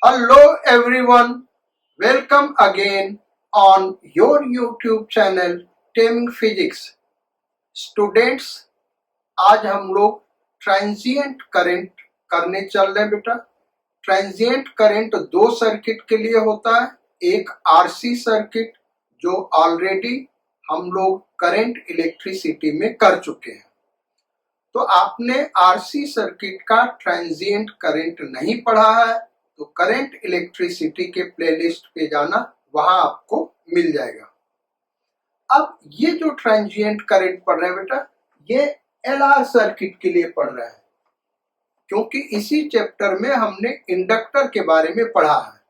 Hello everyone, welcome again on your YouTube channel Taming Physics. Students, आज हम लोग transient current करने चल रहे हैं बेटा। ट्रांजिएंट करंट दो सर्किट के लिए होता है, एक आरसी सर्किट जो ऑलरेडी हम लोग करंट इलेक्ट्रिसिटी में कर चुके हैं। तो आपने आरसी सर्किट का ट्रांजिएंट करंट नहीं पढ़ा है तो करंट इलेक्ट्रिसिटी के प्लेलिस्ट पे जाना, वहां आपको मिल जाएगा। अब ये जो ट्रांजिएंट करंट पढ़ रहे हैं बेटा, ये एलआर सर्किट के लिए पढ़ रहे हैं, क्योंकि इसी चैप्टर में हमने इंडक्टर के बारे में पढ़ा है।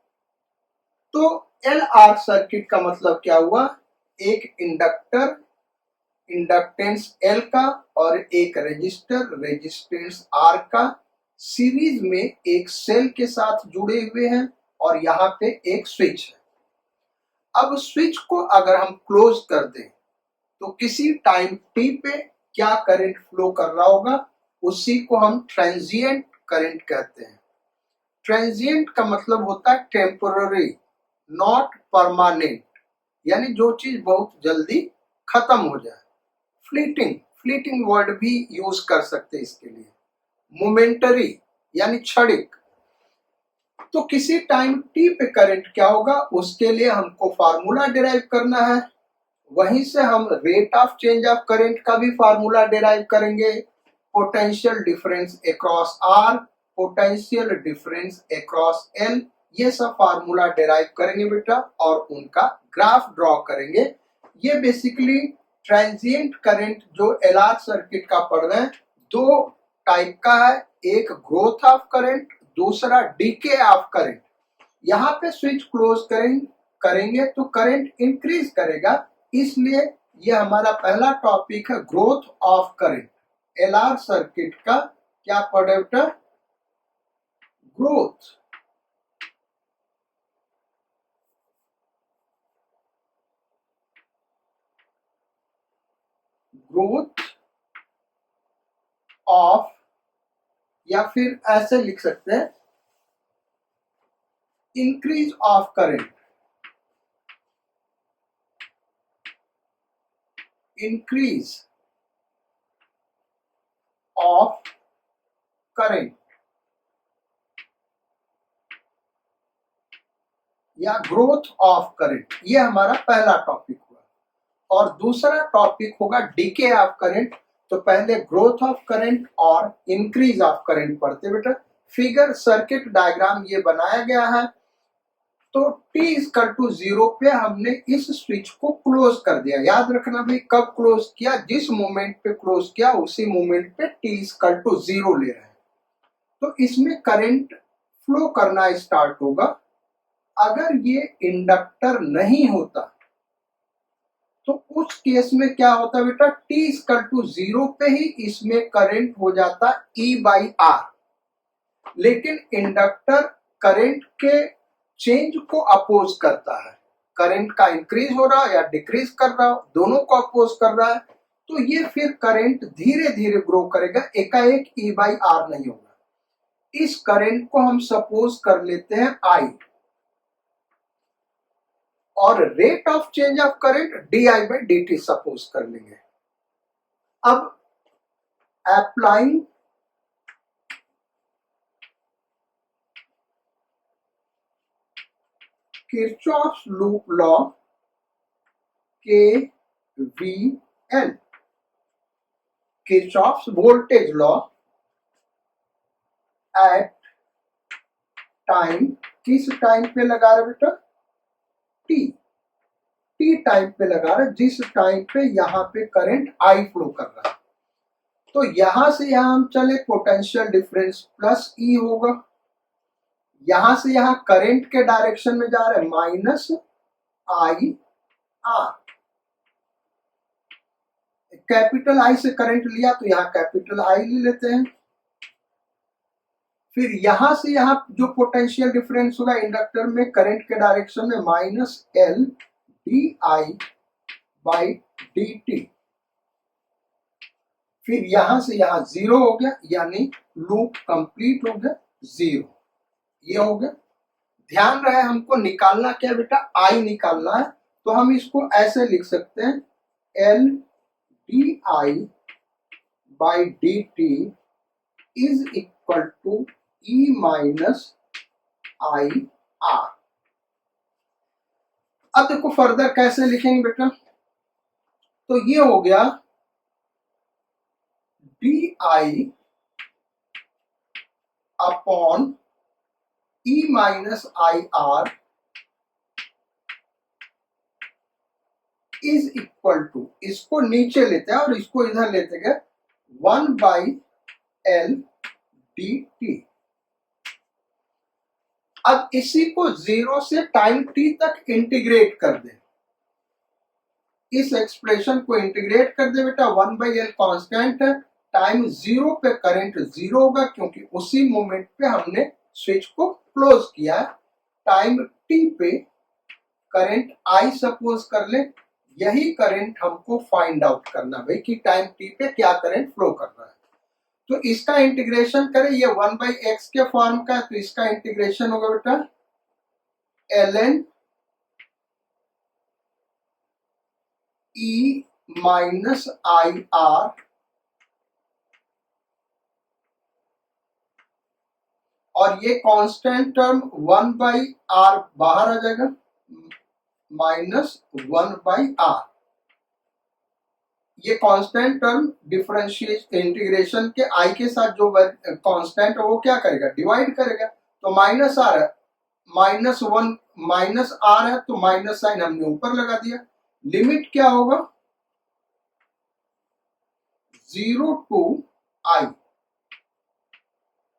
तो एलआर सर्किट का मतलब क्या हुआ? एक इंडक्टर, इंडक्टेंस एल का, और एक रेजिस्टर, रेजिस्टेंस आर का, सीरीज में एक सेल के साथ जुड़े हुए हैं, और यहाँ पे एक स्विच है। अब स्विच को अगर हम क्लोज कर दें तो किसी टाइम टी पे क्या करंट फ्लो कर रहा होगा, उसी को हम ट्रांजिएंट करंट कहते हैं। ट्रांजिएंट का मतलब होता है टेम्पोररी, नॉट परमानेंट, यानी जो चीज बहुत जल्दी खत्म हो जाए। फ्लीटिंग, फ्लीटिंग वर्ड भी यूज कर सकते हैं इसके लिए। मोमेंटरी यानी क्षणिक। तो किसी टाइम टी पे करंट क्या होगा, उसके लिए हमको फार्मूला डिराइव करना है। वहीं से हम rate of change of current का भी फार्मूला डिराइव करेंगे। Potential difference across R, potential difference across L, ये सब फार्मूला डिराइव करेंगे बेटा, और उनका ग्राफ ड्रॉ करेंगे। ये बेसिकली ट्रांजिएंट करंट जो एलआर सर्किट का पढ़ रहे हैं, दो टाइप का है, एक ग्रोथ ऑफ करंट, दूसरा डीके ऑफ करंट। यहाँ पे स्विच क्लोज करेंगे तो करंट इंक्रीज करेगा, इसलिए ये हमारा पहला टॉपिक है, growth of current. LR circuit का क्या पढ़े बेटा? ग्रोथ। ग्रोथ ऑफ, या फिर ऐसे लिख सकते हैं, increase of current. Increase of current या ग्रोथ ऑफ करंट, ये हमारा पहला टॉपिक हुआ। और दूसरा टॉपिक होगा डीके ऑफ करंट। तो पहले ग्रोथ ऑफ करंट और इंक्रीज ऑफ करंट पढ़ते बेटा। फिगर सर्किट डायग्राम ये बनाया गया है। तो t इक्वल टू 0 पे हमने इस स्विच को क्लोज कर दिया। याद रखना भाई, कब क्लोज किया? जिस मोमेंट पे क्लोज किया उसी मोमेंट पे t इक्वल टू 0 ले रहे हैं। तो इसमें करंट फ्लो करना स्टार्ट होगा। अगर ये इंडक्टर नहीं होता तो उस केस में क्या होता बेटा? t इक्वल टू 0 पे ही इसमें करंट हो जाता E/R। लेकिन इंडक्टर करंट के चेंज को अपोज करता है। करंट का इंक्रीज हो रहा है या डिक्रीज कर रहा हो, दोनों को अपोज कर रहा है, तो ये फिर करंट धीरे धीरे ग्रो करेगा, एकाएक E/R नहीं होगा। इस करंट को हम सपोज कर लेते हैं I, और rate of change of current di/dt suppose कर लेंगे। अब applying Kirchhoff's loop law KVL, Kirchhoff's voltage law at time, किस टाइम पे लगा रहे बेटा? टी टाइम पे लगा रहे, जिस टाइम पे यहाँ पे करंट आई फ्लो कर रहा है। तो यहां से यहां हम चले, पोटेंशियल डिफरेंस प्लस ई होगा। यहां से यहां करंट के डायरेक्शन में जा रहे minus I are. Capital I से करंट लिया तो यहाँ कैपिटल आई ले लेते हैं। फिर यहां से यहां जो पोटेंशियल डिफरेंस होगा इंडक्टर में करंट के डायरेक्शन में, माइनस एल di/dt। फिर यहां से यहां 0 हो गया, यानी लूप कंप्लीट हो गया, 0 ये हो गया। ध्यान रहे हमको निकालना क्या बेटा, आई निकालना है। तो हम इसको ऐसे लिख सकते हैं, L D I by D T is equal to E minus I R. अब देखो फर्दर कैसे लिखेंगे बेटा, तो ये हो गया D I upon E minus I R is equal to, इसको नीचे लेते हैं और इसको इधर लेते गए, 1 बाई एल डी टी। अब इसी को 0 से टाइम t तक इंटीग्रेट कर दे, इस एक्सप्रेशन को इंटीग्रेट कर दे बेटा। 1 बाई एल कॉन्स्टेंट है, टाइम 0 पे करंट 0 होगा क्योंकि उसी मोमेंट पे हमने स्विच को क्लोज किया है। टाइम t पे करंट I सपोज कर ले, यही करंट हमको फाइंड आउट करना भाई कि टाइम t पे क्या करंट फ्लो कर रहा है। तो इसका इंटीग्रेशन करें, ये 1 बाई एक्स के फॉर्म का है, तो इसका इंटीग्रेशन होगा बेटा ln E minus I are, और ये कांस्टेंट टर्म 1 बाई आर बाहर आ जाएगा, माइनस 1 बाई आर। ये कांस्टेंट टर्म डिफरेंशिएट इंटीग्रेशन के आई के साथ जो कांस्टेंट है वो क्या करेगा, डिवाइड करेगा। तो माइनस आर है, माइनस 1 माइनस आर है, तो माइनस साइन हमने ऊपर लगा दिया। लिमिट क्या होगा, 0 टू आई,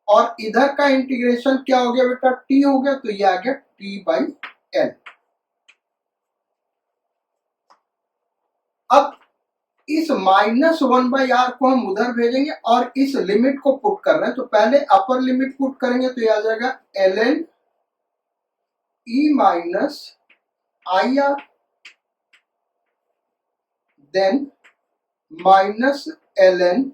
और इधर का इंटीग्रेशन क्या हो गया बेटा, टी हो गया, तो ये आ गया टी बाई एल। अब इस माइनस 1 बाई आर को हम उधर भेजेंगे और इस लिमिट को पुट कर रहे हैं, तो पहले अपर लिमिट पुट करेंगे तो ये आ जाएगा ln E minus I R, then minus ln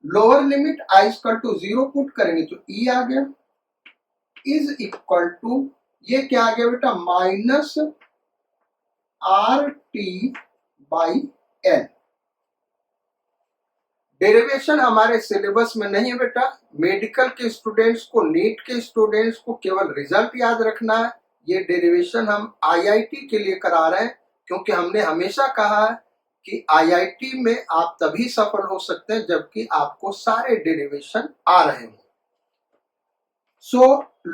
lower limit I equal to 0 put करेंगे तो ई आ गया, इज इक्वल टू ये क्या आ गया बेटा, minus R T by N. Derivation हमारे सिलेबस में नहीं है बेटा, मेडिकल के स्टूडेंट्स को, नीट के स्टूडेंट्स को केवल रिजल्ट याद रखना है। ये डेरिवेशन हम आईआईटी के लिए करा रहे हैं क्योंकि हमने हमेशा कहा है कि आईआईटी में आप तभी सफल हो सकते हैं जबकि आपको सारे डेरिवेशन आ रहे हों। सो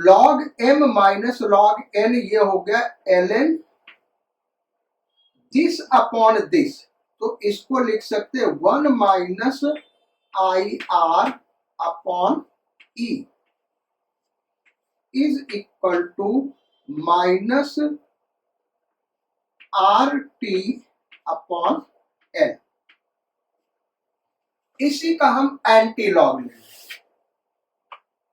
log m minus log n ये हो गया ln दिस अपॉन दिस, तो इसको लिख सकते हैं 1 minus I R upon E is equal to minus R T upon L. इसी का हम एंटी लॉग ले लें,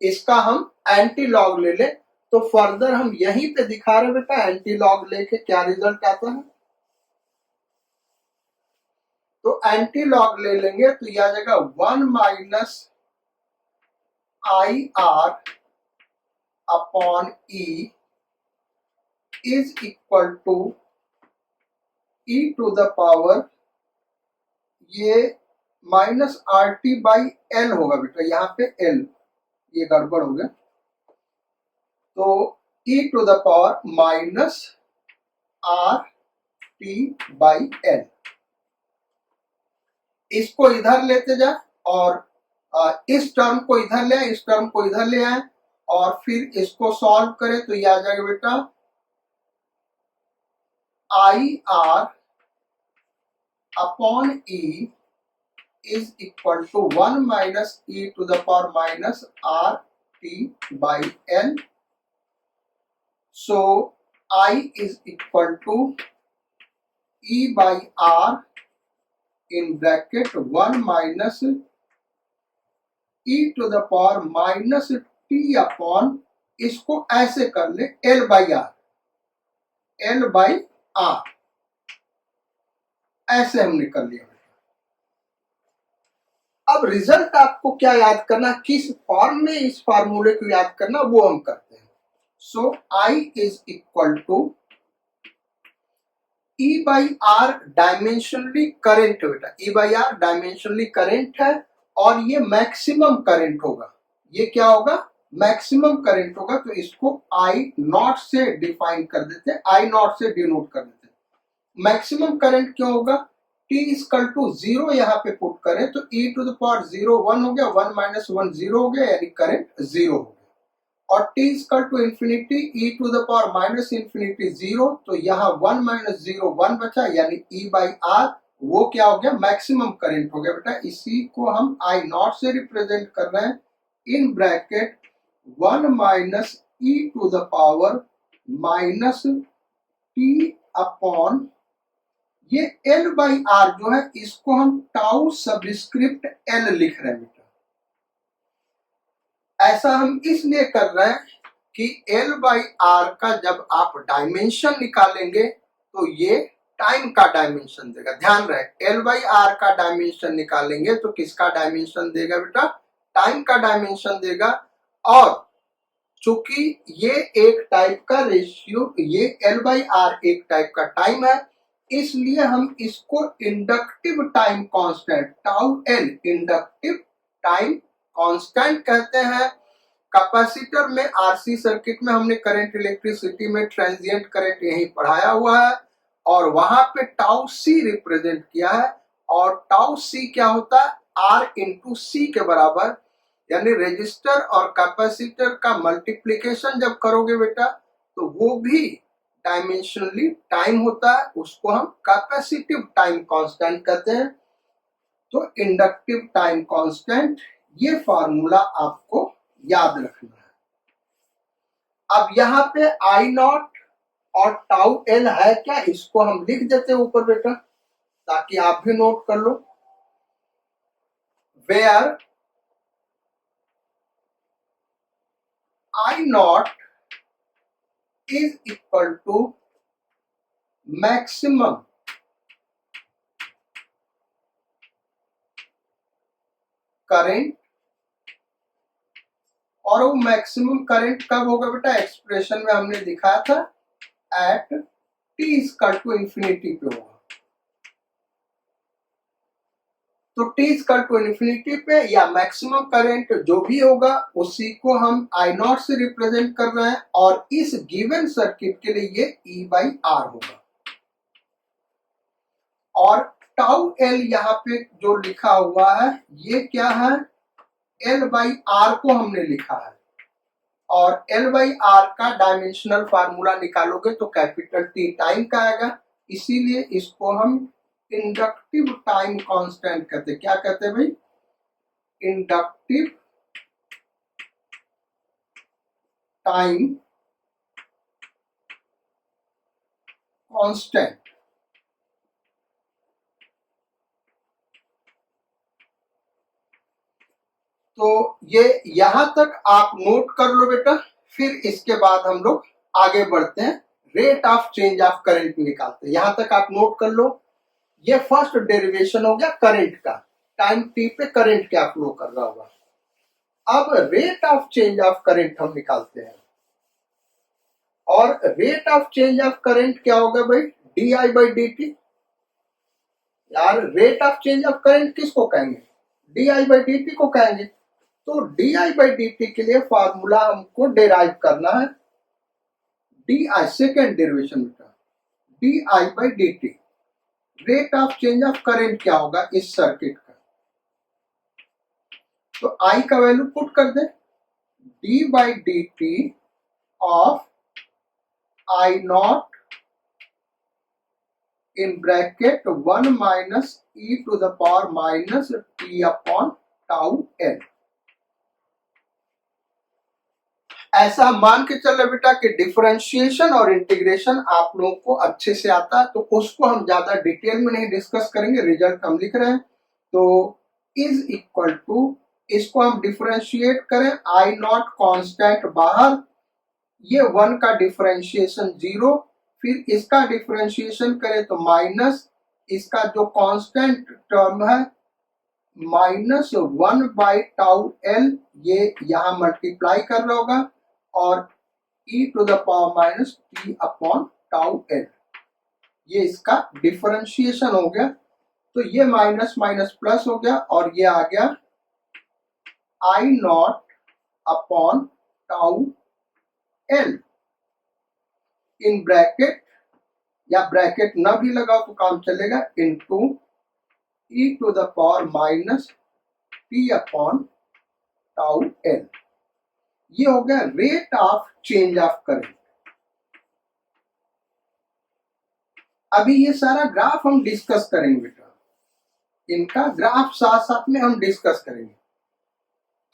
इसका हम एंटी लॉग ले लें, तो फर्दर हम यहीं पे दिखा रहे बेटा एंटी लॉग लेके क्या रिजल्ट आता है। तो एंटी लॉग ले लेंगे तो यह आ जाएगा 1 minus I R upon E is equal to e to the power, ये minus R T by L होगा बेटा, यहाँ पे एल ये गड़बड़ हो गया, तो e to the power minus R T by L. इसको इधर लेते जाए और इस टर्म को इधर ले आए, इस टर्म को इधर ले आए और फिर इसको सॉल्व करें तो ये आ जाएगा बेटा I R upon E is equal to 1 minus E to the power minus R T by L. So I is equal to E by R in bracket 1 minus E to the power minus T upon, इसको ऐसे कर ले L by R, L by R, ऐसे हमने कर लिया। अब result आपको क्या याद करना, किस फॉर्म में इस फार्मूले को याद करना वो हम करते हैं। So I is equal to E by R dimensionally current है बेटा, E by R dimensionally current है और ये मैक्सिमम करंट होगा। ये क्या होगा? मैक्सिमम करंट होगा। तो इसको I नॉट से डिफाइन कर देते हैं, I नॉट से डिनोट कर देते हैं। मैक्सिमम करंट क्यों होगा? T इक्वल टू 0 यहाँ पे पुट करें तो e टू द पावर 0 1 हो गया, 1 माइनस 1 0 हो गया, यानी करंट 0 हो गया। और t equal to infinity e to the power minus infinity 0, तो यहाँ 1 माइनस 0 1 बचा, यानी e बाई आर वो क्या हो गया? मैक्सिमम करंट हो गया बेटा। इसी को हम I नॉट से रिप्रेजेंट कर रहे हैं, in bracket 1 minus e to the power minus t upon ये L बाई आर जो है इसको हम टाउ सबस्क्रिप्ट L लिख रहे हैं बेटा। ऐसा हम इसलिए कर रहे हैं कि L बाई आर का जब आप डायमेंशन निकालेंगे तो ये टाइम का डायमेंशन देगा। ध्यान रहे, L बाई आर का डायमेंशन निकालेंगे तो किसका डायमेंशन देगा बेटा? टाइम का डायमेंशन देगा। और चूंकि ये एक टाइप का रेशियो, ये L बाई आर एक टाइप का टाइम है, इसलिए हम इसको inductive time constant tau L inductive time constant कहते हैं। कैपेसिटर में आरसी सर्किट में हमने करंट इलेक्ट्रिसिटी में ट्रांजिएंट करंट यही पढ़ाया हुआ है और वहां पे टाउ सी रिप्रेजेंट किया है। और टाउ सी क्या होता है? आर इंटू सी के बराबर, यानी रेजिस्टर और कैपेसिटर का मल्टीप्लीकेशन जब करोगे बेटा तो वो भी डायमेंशनली टाइम होता है, उसको हम कैपेसिटिव टाइम कांस्टेंट कहते हैं। तो इंडक्टिव टाइम कांस्टेंट, ये फार्मूला आपको याद रखना है। अब यहाँ पे I नॉट और टाउ L है क्या, इसको हम लिख देते हैं ऊपर बेटा ताकि आप भी नोट कर लो। Where I naught is equal to maximum current, और वो मैक्सिमम करंट कब होगा बेटा? एक्सप्रेशन में हमने दिखाया था at t equal to infinity पे होगा। तो t इक्वल टू इंफिनिटी पे या मैक्सिमम करंट जो भी होगा उसी को हम I नॉट से रिप्रेजेंट कर रहे हैं और इस गिवन सर्किट के लिए ये E बाई आर होगा। और टाउ L यहाँ पे जो लिखा हुआ है ये क्या है? L बाई आर को हमने लिखा है और L बाई आर का डायमेंशनल फार्मूला निकालोगे तो कैपिटल T टाइम का आएगा, इसीलिए इसको हम इंडक्टिव टाइम कांस्टेंट कहते हैं। क्या कहते हैं भाई? Inductive time constant. तो ये यहां तक आप नोट कर लो बेटा, फिर इसके बाद हम लोग आगे बढ़ते हैं, rate of change of current निकालते हैं। यहां तक आप नोट कर लो। ये फर्स्ट डेरिवेशन हो गया करंट का, टाइम टी पे करंट क्या फ्लो कर रहा होगा। अब rate of change of current हम निकालते हैं और rate of change of current क्या होगा भाई? D I by D t. यार rate of change of current किसको कहेंगे? D I by D t को कहेंगे। तो d I by D t के लिए फॉर्मूला हमको डेराइव करना है, डी आई सेकेंड डेरिवेशन बेटा, D I by D T. Rate of change of current क्या होगा इस सर्किट का? तो आई का वैल्यू पुट कर दे, d by D t of I naught in bracket 1 minus E to the power minus T upon tau N. ऐसा मान के चल रहे बेटा कि डिफरेंशिएशन और इंटीग्रेशन आप लोगों को अच्छे से आता है, तो उसको हम ज्यादा डिटेल में नहीं डिस्कस करेंगे, रिजल्ट हम लिख रहे हैं। तो इज इक्वल टू, इसको हम डिफरेंशिएट करें, आई नॉट कांस्टेंट बाहर, ये 1 का डिफरेंशिएशन 0, फिर इसका डिफरेंशिएशन करें तो माइनस, इसका जो कांस्टेंट टर्म है माइनस 1 बाई टाउ एल, ये यहां मल्टीप्लाई कर रहा होगा और e to the power minus T upon tau L. ये इसका डिफरेंशिएशन हो गया। तो ये माइनस माइनस प्लस हो गया और ये आ गया I naught upon tau L in bracket, या ब्रैकेट न भी लगाओ तो काम चलेगा, into e to the power minus T upon tau L. ये हो गया rate of change of current. अभी ये सारा ग्राफ हम डिस्कस करेंगे बेटा, इनका ग्राफ साथ साथ में हम डिस्कस करेंगे।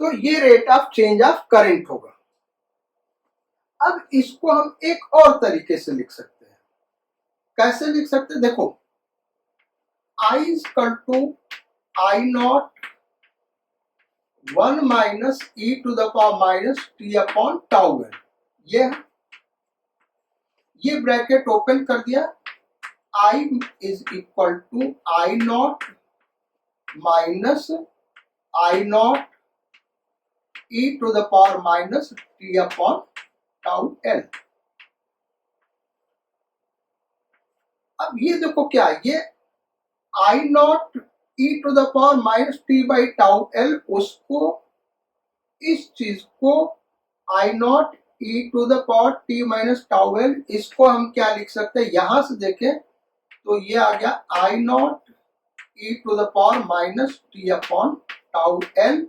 तो ये rate of change of current होगा। अब इसको हम एक और तरीके से लिख सकते हैं। कैसे लिख सकते हैं? देखो, I is equal to I naught 1 minus E to the power minus T upon tau L. ये ब्रैकेट ओपन कर दिया। I is equal to I naught minus I not E to the power minus T upon tau L. अब ये देखो क्या, ये I not E to the power minus t by tau L, उसको, इस चीज को I not E to the power T minus tau L, इसको हम क्या लिख सकते हैं? यहां से देखें तो ये आ गया I not E to the power minus T upon tau L.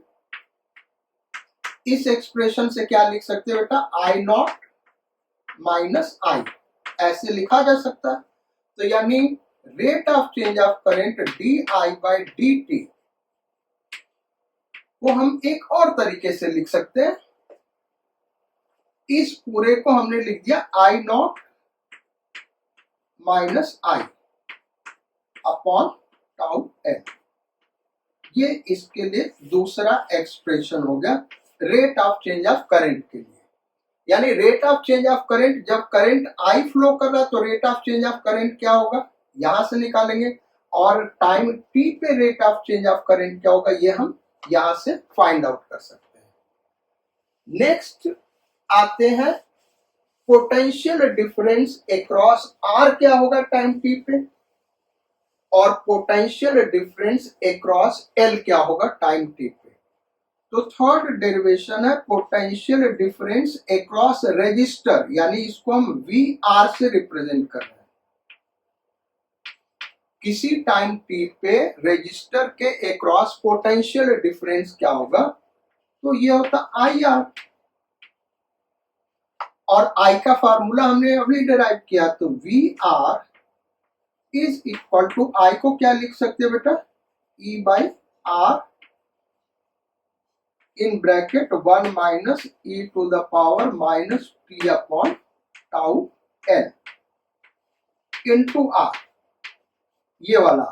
इस एक्सप्रेशन से क्या लिख सकते हैं बेटा? आई नॉट माइनस आई, ऐसे लिखा जा सकता है। तो यानी rate of change of current d I by D t को हम एक और तरीके से लिख सकते हैं। इस पूरे को हमने लिख दिया I naught minus I upon tau L. ये इसके लिए दूसरा एक्सप्रेशन हो गया rate of change of current के लिए। यानी rate of change of current, जब करंट आई फ्लो कर रहा तो rate of change of current क्या होगा, यहां से निकालेंगे। और टाइम टी पे rate of change of current क्या होगा, ये हम यहां से फाइंड आउट कर सकते हैं। नेक्स्ट आते हैं पोटेंशियल डिफरेंस अक्रॉस आर क्या होगा टाइम टी पे, और पोटेंशियल डिफरेंस अक्रॉस एल क्या होगा टाइम टी पे। तो थर्ड डेरिवेशन है पोटेंशियल डिफरेंस अक्रॉस रेजिस्टर, यानी इसको हम वी आर से रिप्रेजेंट कर रहे हैं। किसी टाइम टी पे रेजिस्टर के अक्रॉस पोटेंशियल डिफरेंस क्या होगा, तो ये होता आई आर। और आई का फार्मूला हमने अभी डिराइव किया, तो V R is equal to, I को क्या लिख सकते हैं बेटा? E by R in bracket 1 minus e to the power minus t upon tau n into r, ये वाला।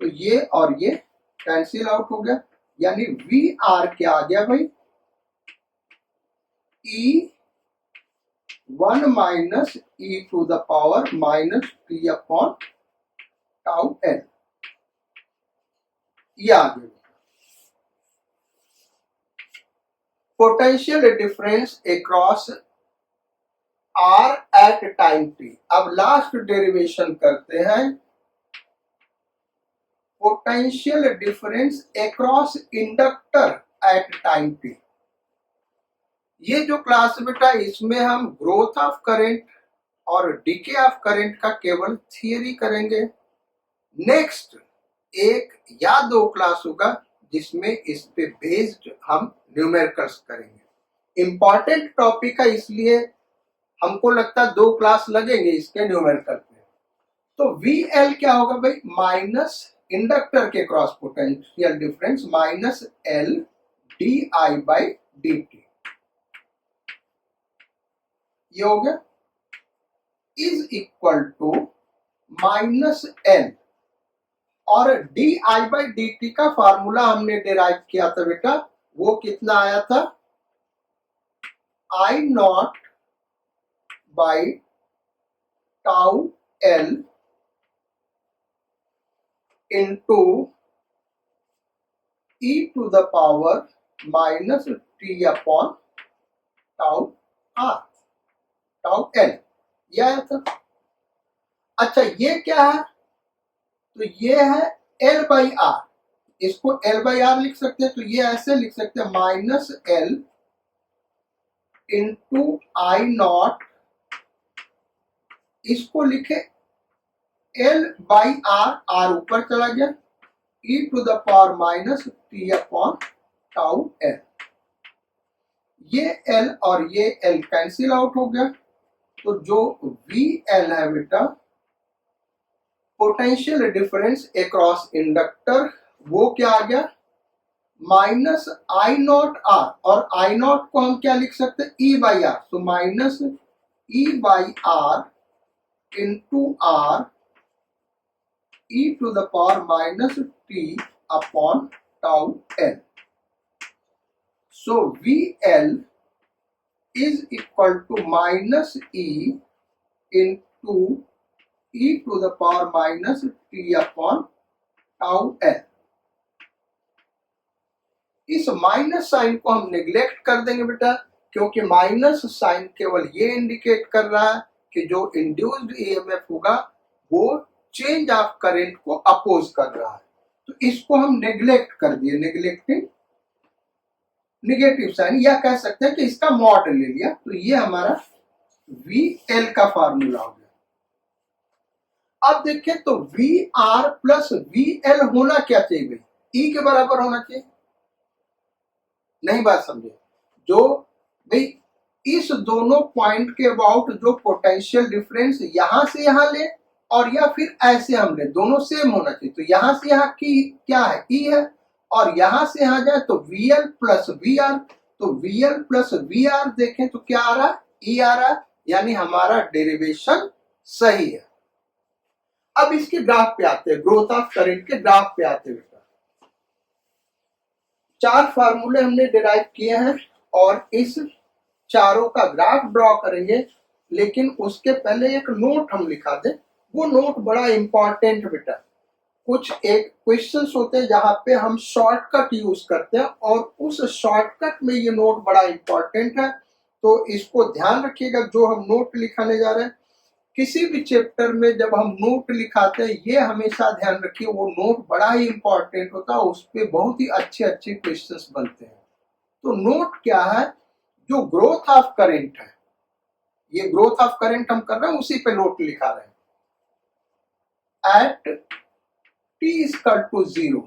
तो ये और ये कैंसिल आउट हो गया, यानी वी आर क्या आ गया भाई? e 1 minus e to the power minus t upon tau n, ये आ गया potential difference across R at time T. अब लास्ट डेरिवेशन करते हैं potential difference across inductor at time T. ये जो क्लास बेटा, इसमें हम ग्रोथ ऑफ करंट और डिके ऑफ करंट का केवल थियरी करेंगे। नेक्स्ट एक या दो क्लास होगा जिसमें इस पे बेस्ड हम न्यूमेरिकल्स करेंगे। इंपॉर्टेंट टॉपिक है, इसलिए हमको लगता है 2 क्लास लगेंगे इसके न्यूमेरिकल पे। तो वी एल क्या होगा भाई? माइनस इंडक्टर के cross potential difference minus L D I by D t, ये हो गया, is equal to minus L. और d I by D t का फार्मूला हमने डिराइव किया था बेटा, वो कितना आया था? I naught by tau L into E to the power minus T upon tau R. Tau L, ये आया था। अच्छा ये क्या है, तो ये है एल बाई आर, इसको एल बाई आर लिख सकते हैं, तो ये ऐसे लिख सकते हैं minus L into I naught, इसको लिखे एल बाई आर, आर ऊपर चला गया, e to the power minus T upon tau L. ये एल और ये एल कैंसिल आउट हो गया, तो जो वी एल है बेटा, पोटेंशियल डिफरेंस अक्रॉस इंडक्टर, वो क्या आ गया, माइनस आई नॉट आर, और आई नॉट को हम क्या लिख सकते हैं, ई बाई आर, तो minus E by R into R E to the power minus T upon tau L. So V L is equal to minus E into E to the power minus T upon tau L. इस minus sign को हम neglect कर देंगे बेटा, क्योंकि minus sign केवल ये indicate कर रहा है कि जो इंड्यूस्ड ईएमएफ होगा वो चेंज ऑफ करंट को अपोज कर रहा है, तो इसको हम नेग्लेक्ट कर दिए, नेग्लेक्टिंग नेगेटिव साइन, या कह सकते हैं कि इसका मॉड ले लिया, तो ये हमारा वी एल का फार्मूला हो गया। अब देखें तो V R plus V L होना क्या चाहिए भाई, ई के बराबर होना चाहिए, नहीं बात समझे, जो भाई इस दोनों पॉइंट के अबाउट जो पोटेंशियल डिफरेंस यहां से यहां ले और या फिर ऐसे हम ले, दोनों सेम होना चाहिए, तो यहां से यहां की क्या है, ई है, और यहां से यहां जाए तो V L plus V R, तो V L plus V R देखें तो क्या आ रहा है, ई आ रहा है, यानी हमारा डेरिवेशन सही है। अब इसके ग्राफ पे आते हैं, ग्रोथ ऑफ करंट के ग्राफ पे आते हैं बेटा। चार फार्मूले हमने डिराइव किए हैं और इस चारों का ग्राफ ड्रॉ करेंगे, लेकिन उसके पहले एक नोट हम लिखा दें, वो नोट बड़ा इंपॉर्टेंट बेटा। कुछ एक क्वेश्चंस होते हैं जहां पे हम शॉर्टकट यूज करते हैं, और उस शॉर्टकट में ये नोट बड़ा इंपॉर्टेंट है, तो इसको ध्यान रखिएगा जो हम नोट लिखाने जा रहे हैं। किसी भी चैप्टर में जब हम नोट लिखाते हैं, ये हमेशा ध्यान रखिए वो नोट बड़ा ही इंपॉर्टेंट होता है, उस पर बहुत ही अच्छे अच्छे क्वेश्चंस बनते हैं। तो नोट क्या है, जो ग्रोथ ऑफ करंट है, ये ग्रोथ ऑफ करंट हम कर रहे हैं, उसी पे नोट लिखा रहे हैं। At T equal to zero,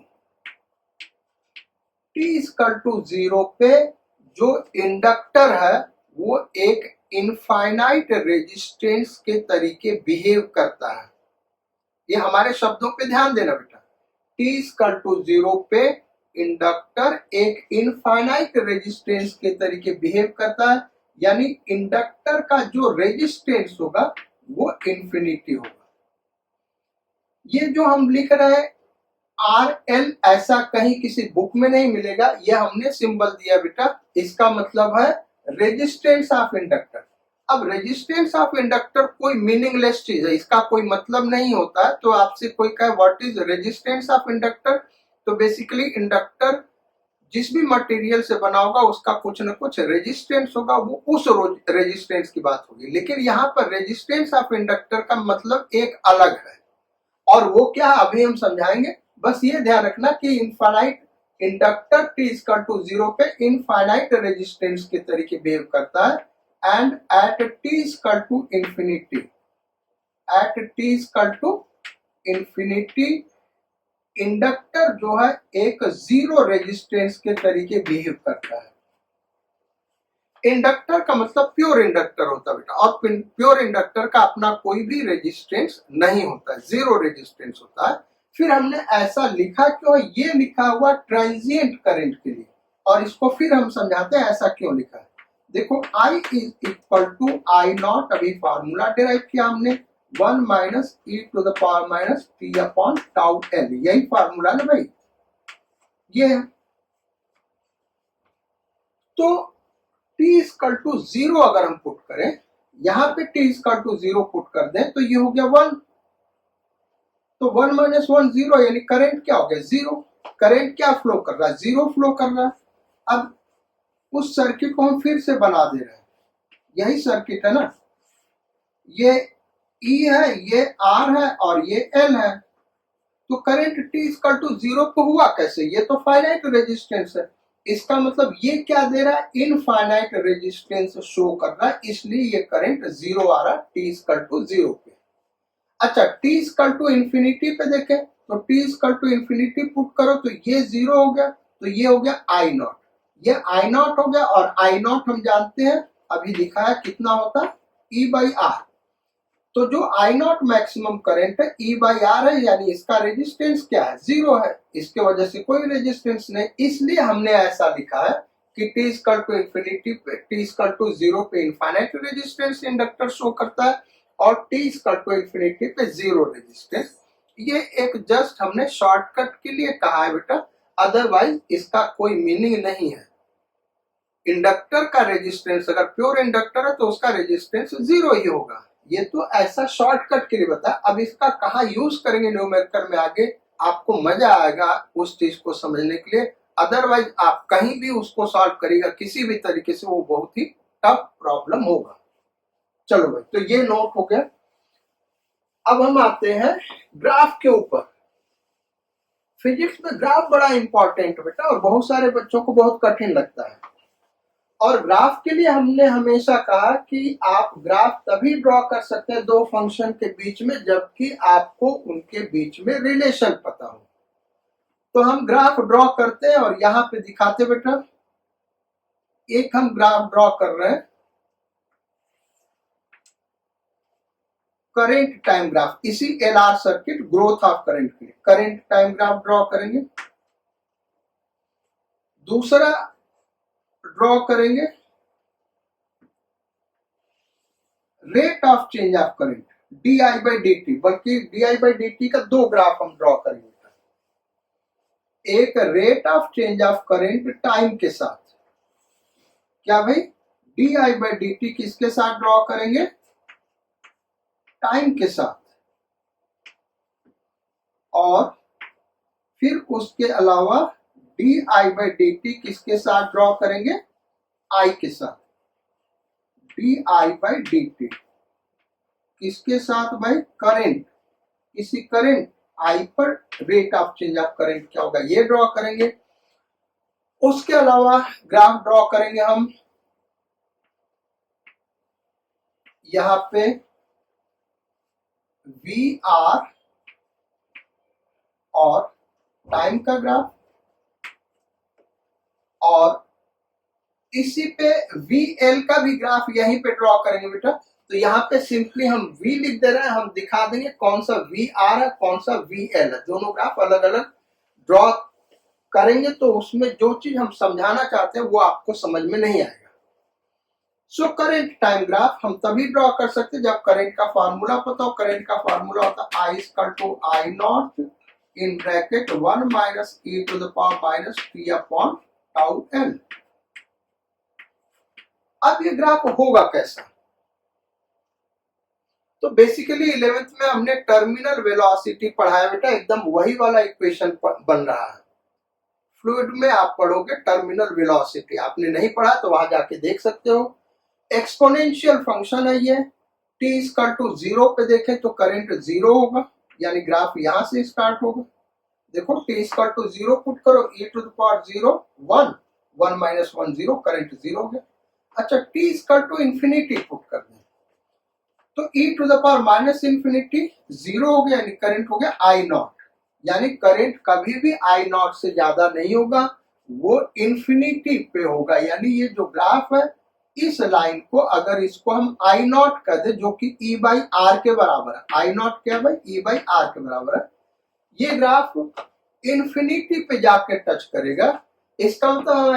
T equal to zero पे जो इंडक्टर है वो एक इनफाइनाइट रेजिस्टेंस के तरीके बिहेव करता है। ये हमारे शब्दों पे ध्यान देना बेटा, टी इक्वल टू जीरो पे इंडक्टर एक इनफाइनाइट रेजिस्टेंस के तरीके बिहेव करता है, यानी इंडक्टर का जो रेजिस्टेंस होगा वो इंफिनिटी होगा। ये जो हम लिख रहे हैं आर एल, ऐसा कहीं किसी बुक में नहीं मिलेगा, ये हमने सिंबल दिया बेटा, इसका मतलब है रेजिस्टेंस ऑफ इंडक्टर। अब रेजिस्टेंस ऑफ इंडक्टर कोई मीनिंगलेस चीज है, इसका कोई मतलब नहीं होता है, तो आपसे कोई कहे what is resistance of inductor, तो बेसिकली इंडक्टर जिस भी मटेरियल से बना होगा उसका कुछ न कुछ रेजिस्टेंस होगा, वो उस रेजिस्टेंस की बात होगी। लेकिन यहाँ पर रेजिस्टेंस ऑफ इंडक्टर का मतलब एक अलग है, और वो क्या अभी हम समझाएंगे। बस ये ध्यान रखना कि infinite inductor T equal to zero पे इनफाइनाइट रेजिस्टेंस के तरीके बिहेव करता है, and at T equal to infinity, at T equal to infinity inductor जो है एक जीरो रेजिस्टेंस के तरीके बिहेव करता है। इंडक्टर का मतलब प्योर इंडक्टर होता है बेटा, और प्योर इंडक्टर का अपना कोई भी रेजिस्टेंस नहीं होता है, जीरो रेजिस्टेंस होता है। फिर हमने ऐसा लिखा क्यों, ये लिखा हुआ ट्रांजिएंट करंट के लिए, और इसको फिर हम समझाते हैं ऐसा क्यों लिखा है। देखो I is equal to I not, अभी फार्मूला डिराइव किया हमने, 1 minus E to the power minus T upon tau L, यही फार्मूला ना भाई, ये है। तो t इक्वल टू जीरो अगर हम पुट करें, यहां पे t equal to zero put कर दें, तो ये हो गया 1, तो 1 माइनस 1 जीरो, यानी करंट क्या हो गया, जीरो। करंट क्या फ्लो कर रहा है, जीरो फ्लो कर रहा है। अब उस सर्किट को हम फिर से बना दे रहे हैं, यही सर्किट है ना, ये E है, ये R है और ये L है। तो करंट T इक्वल टू 0 पे हुआ कैसे? ये तो फाइनाइट रेजिस्टेंस है। इसका मतलब ये क्या दे रहा है? इनफाइनाइट रेजिस्टेंस शो कर रहा है, इसलिए ये करंट 0 आ रहा है T इक्वल टू 0 पे। अच्छा, T इक्वल टू इंफिनिटी पे देखें तो T equal to infinity put करो तो ये 0 हो गया, तो ये हो गया I नॉट, ये I नॉट हो गया। और I नॉट हम जानते हैं, अभी दिखाया कितना होता है, E बाई आर। तो जो I नॉट मैक्सिमम करंट है E बाई आर है, यानी इसका रेजिस्टेंस क्या है? 0 है। इसके वजह से कोई रेजिस्टेंस नहीं, इसलिए हमने ऐसा लिखा है कि T इक्वल टू इंफिनिटी पे, T इक्वल टू 0 पे इनफाइनाइट रेजिस्टेंस इंडक्टर शो करता है और T इक्वल टू इंफिनिटी पे 0 रेजिस्टेंस। ये एक जस्ट हमने शॉर्टकट के लिए कहा है बेटा, अदरवाइज इसका कोई मीनिंग नहीं है। इंडक्टर का रेजिस्टेंस, अगर प्योर इंडक्टर है तो उसका रेजिस्टेंस 0 ही होगा। ये तो ऐसा शॉर्टकट के लिए बताया। अब इसका कहाँ यूज करेंगे न्यूमेरिकल में आगे, आपको मजा आएगा उस चीज को समझने के लिए। अदरवाइज आप कहीं भी उसको सॉल्व करेगा किसी भी तरीके से, वो बहुत ही टफ प्रॉब्लम होगा। चलो भाई, तो ये नोट हो गया। अब हम आते हैं ग्राफ के ऊपर। फिजिक्स में ग्राफ बड़ा इंपॉर्टेंट बेटा, और बहुत सारे बच्चों को बहुत कठिन लगता है। और ग्राफ के लिए हमने हमेशा कहा कि आप ग्राफ तभी ड्रॉ कर सकते हैं दो फंक्शन के बीच में, जबकि आपको उनके बीच में रिलेशन पता हो। तो हम ग्राफ ड्रॉ करते हैं और यहां पे दिखाते बेटा, एक हम ग्राफ ड्रॉ कर रहे हैं करंट टाइम ग्राफ, इसी LR circuit growth of current के लिए करंट टाइम ग्राफ ड्रॉ करेंगे। दूसरा ड्रॉ करेंगे rate of change of current d I by D t, बल्कि d I by D t का दो ग्राफ हम ड्रॉ करेंगे। एक rate of change of current time के साथ, क्या भाई, d I by D t किसके साथ ड्रॉ करेंगे? टाइम के साथ। और फिर उसके अलावा D I by D t किसके साथ ड्रॉ करेंगे? आई के साथ। D I by D t किसके साथ भाई? करंट, इसी करंट आई पर rate of change of current क्या होगा, ये ड्रॉ करेंगे। उसके अलावा ग्राफ ड्रॉ करेंगे हम यहां पे वी आर और टाइम का ग्राफ, और इसी पे वी एल का भी ग्राफ यहीं पे ड्रॉ करेंगे बेटा। तो यहाँ पे सिंपली हम v लिख दे रहे हैं, हम दिखा देंगे कौन सा वी आर है कौन सा वी एल है, दोनों ग्राफ अलग अलग ड्रॉ करेंगे। तो उसमें जो चीज हम समझाना चाहते हैं वो आपको समझ में नहीं आएगा। सो करंट टाइम ग्राफ हम तभी ड्रॉ कर सकते जब करंट का फार्मूला पता हो। करंट का फार्मूला होता है I equal to I naught in bracket 1 minus E to the power minus T upon tau L. अब ये ग्राफ होगा कैसा? तो बेसिकली 11th में हमने टर्मिनल वेलोसिटी पढ़ाया बेटा, एकदम वही वाला इक्वेशन बन रहा है। फ्लूइड में आप पढ़ोगे टर्मिनल वेलोसिटी, आपने नहीं पढ़ा तो वहां जाके देख सकते हो। एक्सपोनेंशियल फंक्शन है ये। t इक्वल टू 0 पे देखें तो करंट 0 होगा, यानी ग्राफ यहां से स्टार्ट होगा। देखो t इक्वल टू 0 पुट करो, e to the power 0 1, 1 minus 1 0, current 0 हो गया। अच्छा, t equal to infinity put कर दें तो e to the power minus infinity 0 हो गया, यानी करंट हो गया आई नॉट। यानी करंट कभी भी आई नॉट से ज्यादा नहीं होगा, वो इंफिनिटी पे होगा। यानी ये जो ग्राफ है, इस लाइन को अगर इसको हम आई नॉट कर दे, जो कि ई बाई आर के बराबर है, आई नॉट क्या भाई? ई बाई आर के बराबर है। ये ग्राफ इंफिनिटी पे जाके टच करेगा। इसका मतलब हम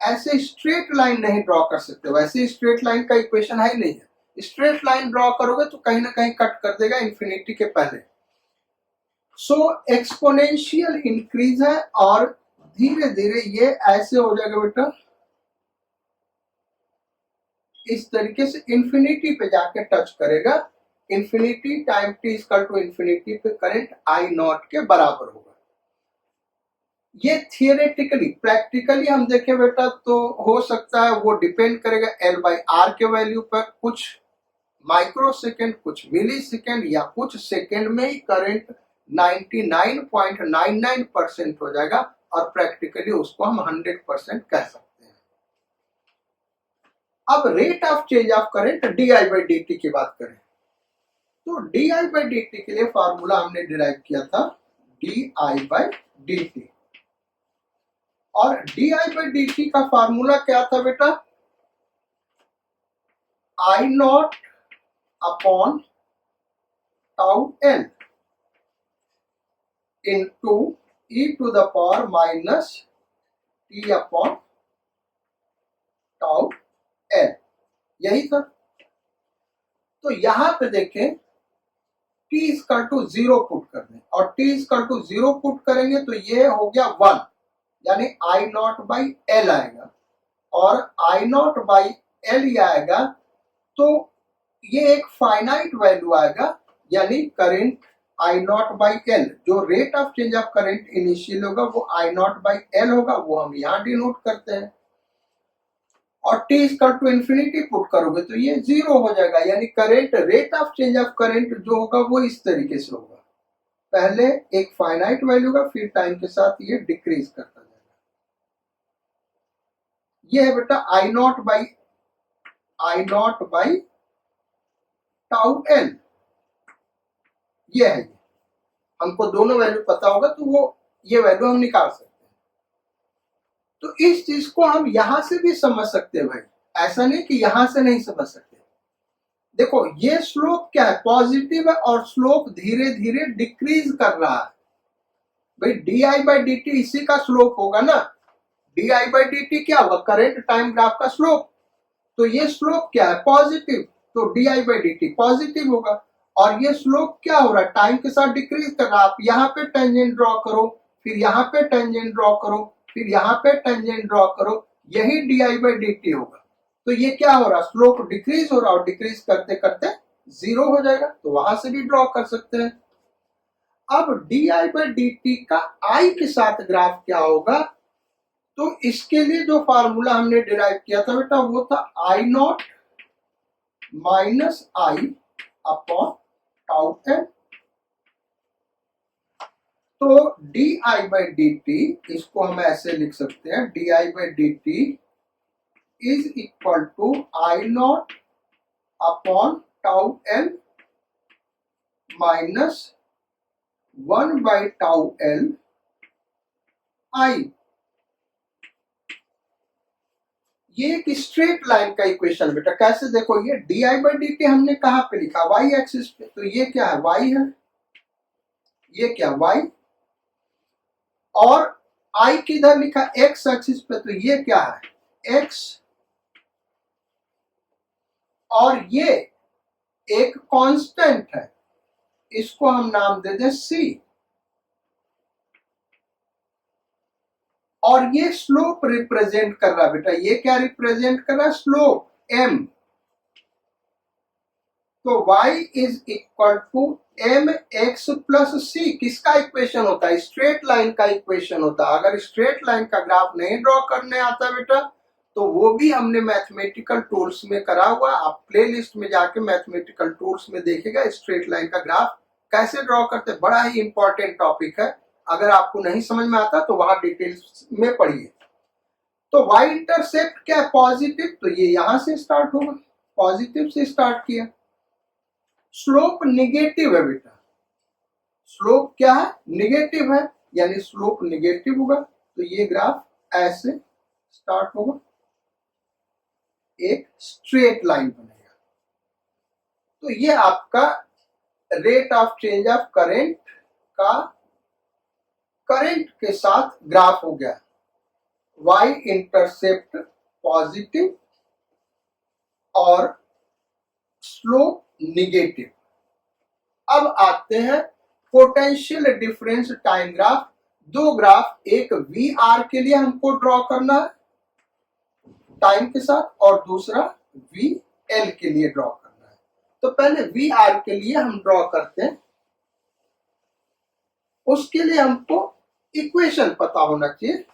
ऐसे स्ट्रेट लाइन नहीं ड्रॉ कर सकते, वैसे स्ट्रेट लाइन का इक्वेशन है ही नहीं है। स्ट्रेट लाइन ड्रॉ करोगे तो कहीं ना कहीं कट कर देगा इंफिनिटी के पहले। सो एक्सपोनेंशियल इंक्रीज है और धीरे धीरे ये ऐसे हो जाएगा बेटा, इस तरीके से इंफिनिटी पे जाके टच करेगा। Infinity time T equal to infinity पे करंट आई नॉट के बराबर होगा। ये थियोरेटिकली, प्रैक्टिकली हम देखें बेटा तो हो सकता है वो डिपेंड करेगा एल बाई आर के वैल्यू पर। कुछ माइक्रो सेकेंड, कुछ मिली सेकेंड या कुछ सेकेंड में ही करंट 99.99% हो जाएगा और प्रैक्टिकली उसको हम 100% कह सकते हैं। अब rate of change of current d I by D t की बात करें तो d I by D t के लिए फॉर्मूला हमने डिराइव किया था d I by D t, और d I by D t का फॉर्मूला क्या था बेटा, I naught upon tau N into E to the power minus T upon tau N, यही था। तो यहां पे देखें t इक्वल टू 0 पुट कर दें और t इक्वल टू 0 पुट करेंगे तो ये हो गया 1, यानी आई नॉट बाई एल आएगा, और आई नॉट बाई एल ये आएगा तो ये एक फाइनाइट वैल्यू आएगा, यानी current I naught by L, जो rate of change of current initial होगा वो आई नॉट बाई एल होगा, वो हम यहाँ डिनोट करते हैं। और t equal to infinity put करोगे तो ये 0 हो जाएगा, यानी current rate of change of current जो होगा वो इस तरीके से होगा, पहले एक फाइनाइट वैल्यू होगा फिर टाइम के साथ ये डिक्रीज करता जाएगा। ये है बेटा I naught by tau N, ये है। हमको दोनों वैल्यू पता होगा तो वो ये वैल्यू हम निकाल सकते हैं। तो इस चीज को हम यहां से भी समझ सकते हैं भाई, ऐसा नहीं कि यहां से नहीं समझ सकते। देखो ये स्लोप क्या है, पॉजिटिव है और स्लोप धीरे धीरे डिक्रीज कर रहा है। भाई d I by D T इसी का स्लोप होगा ना, D I by D T क्या होगा, करंट टाइम ग्राफ का स्लोप। तो ये स्लोप क्या है, पॉजिटिव, तो d I by D T positive होगा। और ये स्लोप क्या हो रहा है, टाइम के साथ डिक्रीज कर रहा है। आप यहाँ पे टेंजेंट ड्रॉ करो, फिर यहाँ पे टेंजेंट ड्रॉ करो, फिर यहाँ पे टेंजेंट ड्रॉ करो, यही D I by D T होगा। तो ये क्या हो रहा है, स्लोप डिक्रीज हो रहा है और डिक्रीज करते करते 0 हो जाएगा, तो वहां से भी ड्रॉ कर सकते हैं। अब D I by D t का आई के साथ ग्राफ क्या होगा, तो इसके लिए जो फार्मूला हमने डिराइव किया था बेटा वो था I naught minus I upon tau N. तो d I by D T इसको हम ऐसे लिख सकते हैं, d I by D T is equal to I naught upon tau N minus 1 by tau L I. ये एक स्ट्रेट लाइन का इक्वेशन बेटा, कैसे देखो, ये D I by D t हमने कहां पे लिखा, वाई एक्सिस पे, तो ये क्या है, वाई है, ये क्या वाई, और आई किधर लिखा, एक्स एक्सिस पे, तो ये क्या है एक्स, और ये एक कांस्टेंट है, इसको हम नाम दे दें सी, और ये स्लोप रिप्रेजेंट कर रहा है बेटा, ये क्या रिप्रेजेंट कर रहा है, स्लोप m। तो y is equal to M X plus C, किसका इक्वेशन होता है, स्ट्रेट लाइन का इक्वेशन होता है। अगर स्ट्रेट लाइन का ग्राफ नहीं ड्रॉ करने आता बेटा तो वो भी हमने मैथमेटिकल टूल्स में करा हुआ, आप प्ले लिस्ट में जाके मैथमेटिकल टूल्स में देखेगा स्ट्रेट लाइन का ग्राफ कैसे ड्रॉ करते, बड़ा ही इंपॉर्टेंट टॉपिक है। अगर आपको नहीं समझ में आता तो वहां डिटेल्स में पढ़िए। तो y इंटरसेप्ट क्या है, पॉजिटिव, तो ये यहां से स्टार्ट होगा, पॉजिटिव से स्टार्ट किया। स्लोप निगेटिव है बेटा, स्लोप क्या है, निगेटिव है, यानी स्लोप निगेटिव होगा तो ये ग्राफ ऐसे स्टार्ट होगा, एक स्ट्रेट लाइन बनेगा। तो ये आपका rate of change of current का करंट के साथ ग्राफ हो गया, y इंटरसेप्ट पॉजिटिव और स्लोप निगेटिव। अब आते हैं पोटेंशियल डिफरेंस टाइम ग्राफ। दो ग्राफ, एक वी आर के लिए हमको ड्रॉ करना है टाइम के साथ, और दूसरा वी एल के लिए ड्रॉ करना है। तो पहले वी आर के लिए हम ड्रॉ करते हैं, उसके लिए हमको इक्वेशन पता होना चाहिए,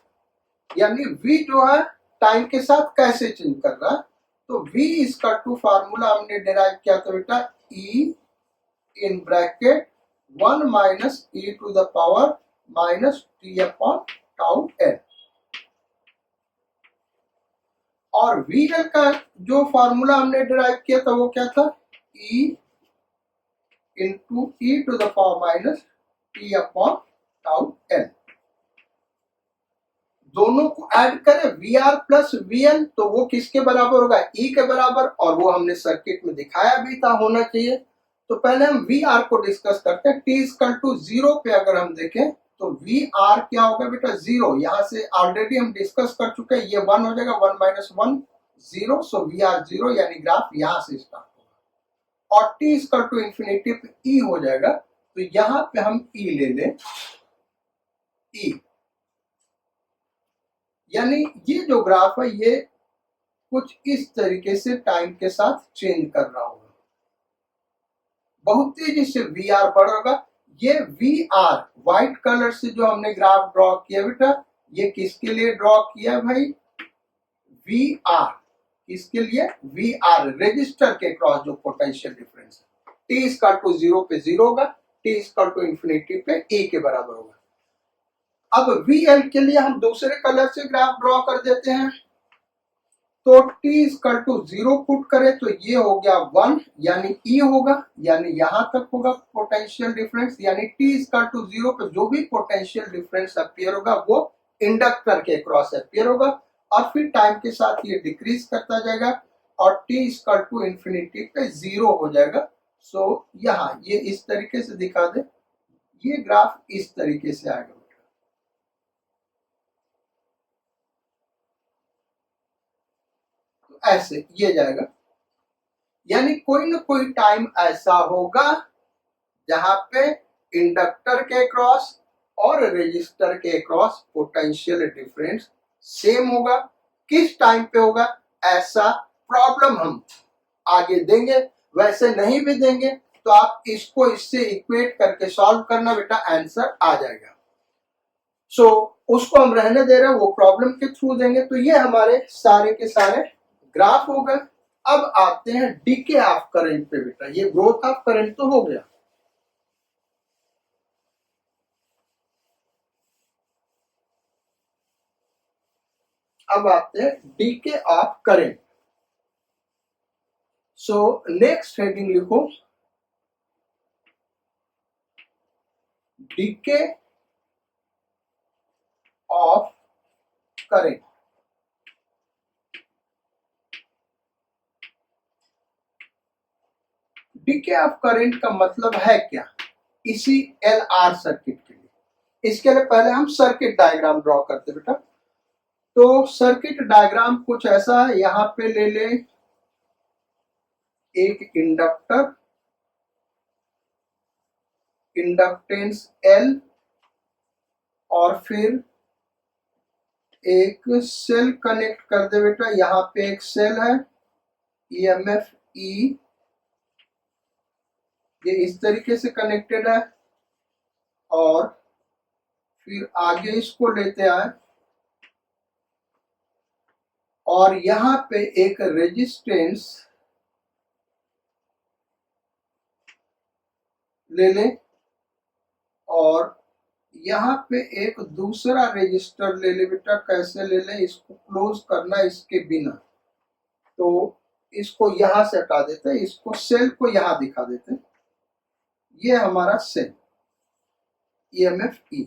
यानी v जो है टाइम के साथ कैसे चेंज कर रहा है। तो v इसका टू फार्मूला हमने डिराइव किया था बेटा e in bracket 1 minus e to the power minus t upon tau l, और VL का जो फार्मूला हमने डिराइव किया था वो क्या था, E into E to the power minus T upon tau L. दोनों को ऐड करें VR प्लस VL तो वो किसके बराबर होगा, E के बराबर, और वो हमने सर्किट में दिखाया भी था होना चाहिए। तो पहले हम VR को डिस्कस करते हैं। T इक्वल टू 0 पे अगर हम देखें तो VR क्या होगा बेटा 0, यहां से ऑलरेडी हम डिस्कस कर चुके हैं, ये 1 हो जाएगा, 1 माइनस 1 0, सो VR 0, यानी ग्राफ यहां से स्टार्ट होगा। और T इक्वल टू इंफिनिटी पे E हो जाएगा, तो यहां पे हम E ले लें, E यानी ये जो ग्राफ है ये कुछ इस तरीके से टाइम के साथ चेंज कर रहा होगा, बहुत तेजी से VR बढ़ेगा। ये VR व्हाइट कलर से जो हमने ग्राफ ड्रॉ किया बेटा, ये किसके लिए ड्रॉ किया भाई, VR, किसके लिए, VR रेजिस्टर के क्रॉस जो पोटेंशियल डिफरेंस है। T इक्वल टू 0 पे 0 होगा, T इक्वल टू इंफिनिटी पे E के बराबर होगा। अब VL के लिए हम दूसरे कलर से ग्राफ ड्रॉ कर देते हैं, तो T इक्वल टू 0 पुट करें तो ये हो गया 1, यानी E होगा, यानी यहां तक होगा पोटेंशियल डिफरेंस, यानी T इक्वल टू 0 पे जो भी पोटेंशियल डिफरेंस अपीयर होगा वो इंडक्टर के क्रॉस अपीयर होगा, और फिर टाइम के साथ ये डिक्रीज करता जाएगा और T इक्वल टू इंफिनिटी पे 0 हो जाएगा। सो यहाँ ये इस तरीके से दिखा दे, ये ग्राफ इस तरीके से आएगा, ऐसे ये जाएगा, यानी कोई ना कोई टाइम ऐसा होगा जहां पे इंडक्टर के क्रॉस और रेजिस्टर के क्रॉस पोटेंशियल डिफरेंस सेम होगा। किस टाइम पे होगा ऐसा प्रॉब्लम हम आगे देंगे, वैसे नहीं भी देंगे तो आप इसको इससे इक्वेट करके सॉल्व करना बेटा, आंसर आ जाएगा। सो उसको हम रहने दे रहे हैं, वो प्रॉब्लम के थ्रू देंगे। तो ये हमारे सारे के सारे ग्राफ हो गए। अब आते हैं डीके ऑफ करंट पे बेटा, ये ग्रोथ ऑफ करंट तो हो गया। अब आते हैं decay of current. So next heading लिखो, decay of current. Decay of current का मतलब है क्या, इसी एलआर सर्किट के लिए। इसके लिए पहले हम सर्किट डायग्राम ड्रॉ करते बेटा। तो सर्किट डायग्राम कुछ ऐसा है, यहां पे ले ले एक इंडक्टर, इंडक्टेंस L, और फिर एक सेल कनेक्ट कर दे बेटा, यहां पे एक सेल है, EMF E, ये इस तरीके से कनेक्टेड है, और फिर आगे इसको लेते आए और यहां पे एक रेजिस्टेंस ले ले, और यहाँ पे एक दूसरा रजिस्टर ले ले बेटा। कैसे ले ले, इसको क्लोज करना इसके बिना, तो इसको यहां से हटा देते हैं, इसको सेल को यहां दिखा देते हैं, ये हमारा सेल EMF E,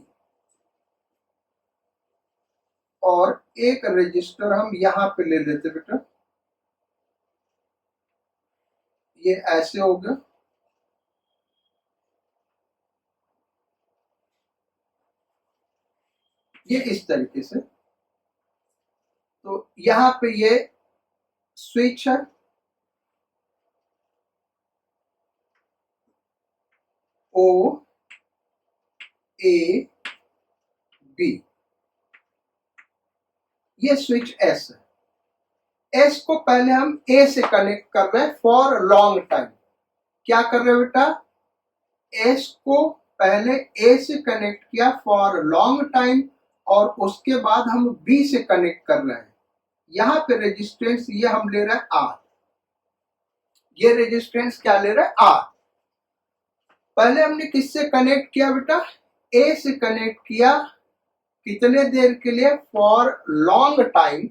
और एक रजिस्टर हम यहां पे ले लेते बेटा, ये ऐसे हो गया। ये इस तरीके से, तो यहां पे ये स्विच है, O A B, ये स्विच S है। S को पहले हम A से कनेक्ट कर रहे हैं फॉर लॉन्ग टाइम। क्या कर रहे हैं बेटा, S को पहले A से कनेक्ट किया फॉर लॉन्ग टाइम, और उसके बाद हम B से कनेक्ट कर रहे हैं, यहाँ पे रेजिस्टेंस ये हम ले रहे हैं आर, ये रेजिस्टेंस क्या ले रहे हैं आर। पहले हमने किससे कनेक्ट किया बेटा, ए से कनेक्ट किया, कितने देर के लिए, फॉर लॉन्ग टाइम।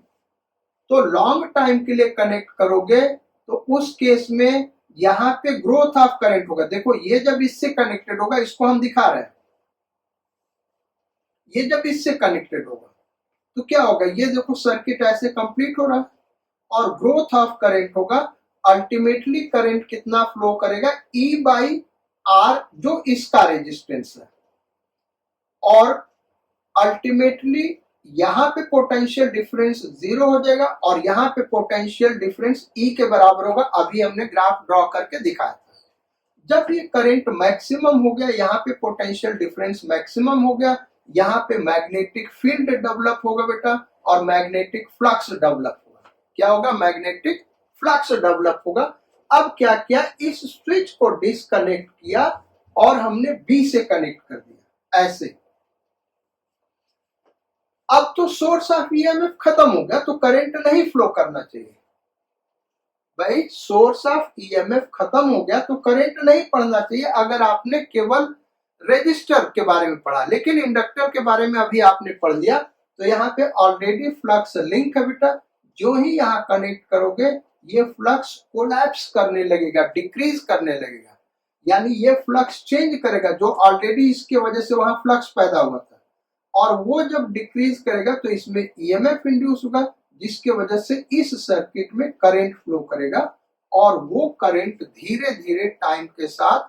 तो लॉन्ग टाइम के लिए कनेक्ट करोगे तो उस केस में यहाँ पे ग्रोथ ऑफ करंट होगा। देखो ये जब इससे कनेक्टेड होगा, इसको हम दिखा रहे हैं, ये जब इससे कनेक्टेड होगा तो क्या होगा, ये देखो सर्किट ऐसे कंप्लीट हो रहा है और ग्रोथ ऑफ करंट होगा। अल्टीमेटली करंट कितना फ्लो करेगा, ई बाई आर, जो इसका रेजिस्टेंस है। और अल्टीमेटली यहां पे पोटेंशियल डिफरेंस जीरो हो जाएगा और यहां पे पोटेंशियल डिफरेंस ई के बराबर होगा। अभी हमने ग्राफ ड्रॉ करके दिखाया था। जब ये करंट मैक्सिमम हो गया, यहाँ पे पोटेंशियल डिफरेंस मैक्सिमम हो गया, यहाँ पे मैग्नेटिक फील्ड डेवलप होगा बेटा और मैग्नेटिक फ्लक्स डेवलप होगा। क्या होगा, मैग्नेटिक फ्लक्स डेवलप होगा। अब क्या किया, इस स्विच को डिस्कनेक्ट किया और हमने बी से कनेक्ट कर दिया ऐसे। अब तो सोर्स ऑफ ईएमएफ खत्म हो गया, तो करंट नहीं फ्लो करना चाहिए भाई। सोर्स ऑफ ईएमएफ खत्म हो गया तो करंट नहीं पढ़ना चाहिए अगर आपने केवल रेजिस्टर के बारे में पढ़ा। लेकिन इंडक्टर के बारे में अभी आपने पढ़ लिया, तो यहाँ पे ऑलरेडी फ्लक्स लिंक है बेटा। जो ही यहाँ कनेक्ट करोगे ये फ्लक्स कोलैप्स करने लगेगा, डिक्रीज करने लगेगा, यानी ये फ्लक्स चेंज करेगा जो ऑलरेडी इसके वजह से वहां फ्लक्स पैदा हुआ था। और वो जब डिक्रीज करेगा तो इसमें ईएमएफ इंड्यूस होगा, जिसके वजह से इस सर्किट में करंट फ्लो करेगा और वो करंट धीरे धीरे टाइम के साथ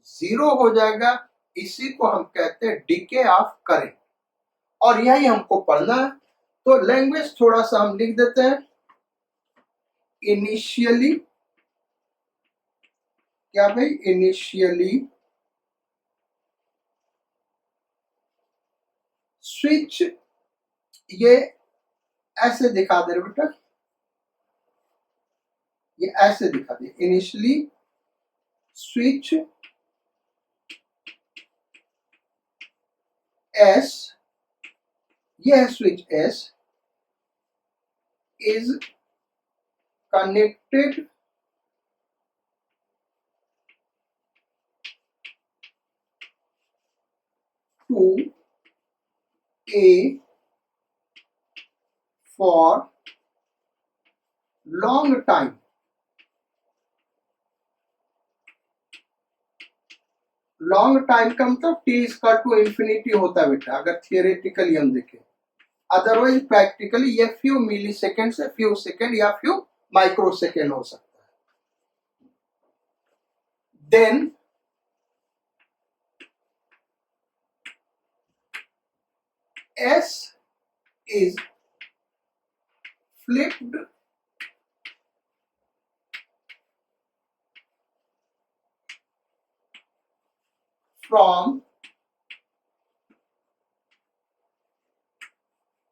जीरो हो जाएगा। इसी को हम कहते हैं डिके ऑफ करंट, और यही हमको पढ़ना है। तो लैंग्वेज थोड़ा सा हम लिख देते हैं। इनिशियली, क्या भाई, इनिशियली स्विच, ये ऐसे दिखा दे बेटा, ये ऐसे दिखा दे। इनिशियली स्विच एस, ये है switch S, is connected to A for long time. Long time का मतलब टी इक्वल टू इंफिनिटी होता है बेटा, अगर थियोरेटिकली हम देखें। अदरवाइज प्रैक्टिकली ये फ्यू मिली सेकेंड से फ्यू सेकेंड या फ्यू माइक्रो सेकेंड हो सकता है। Then S is flipped from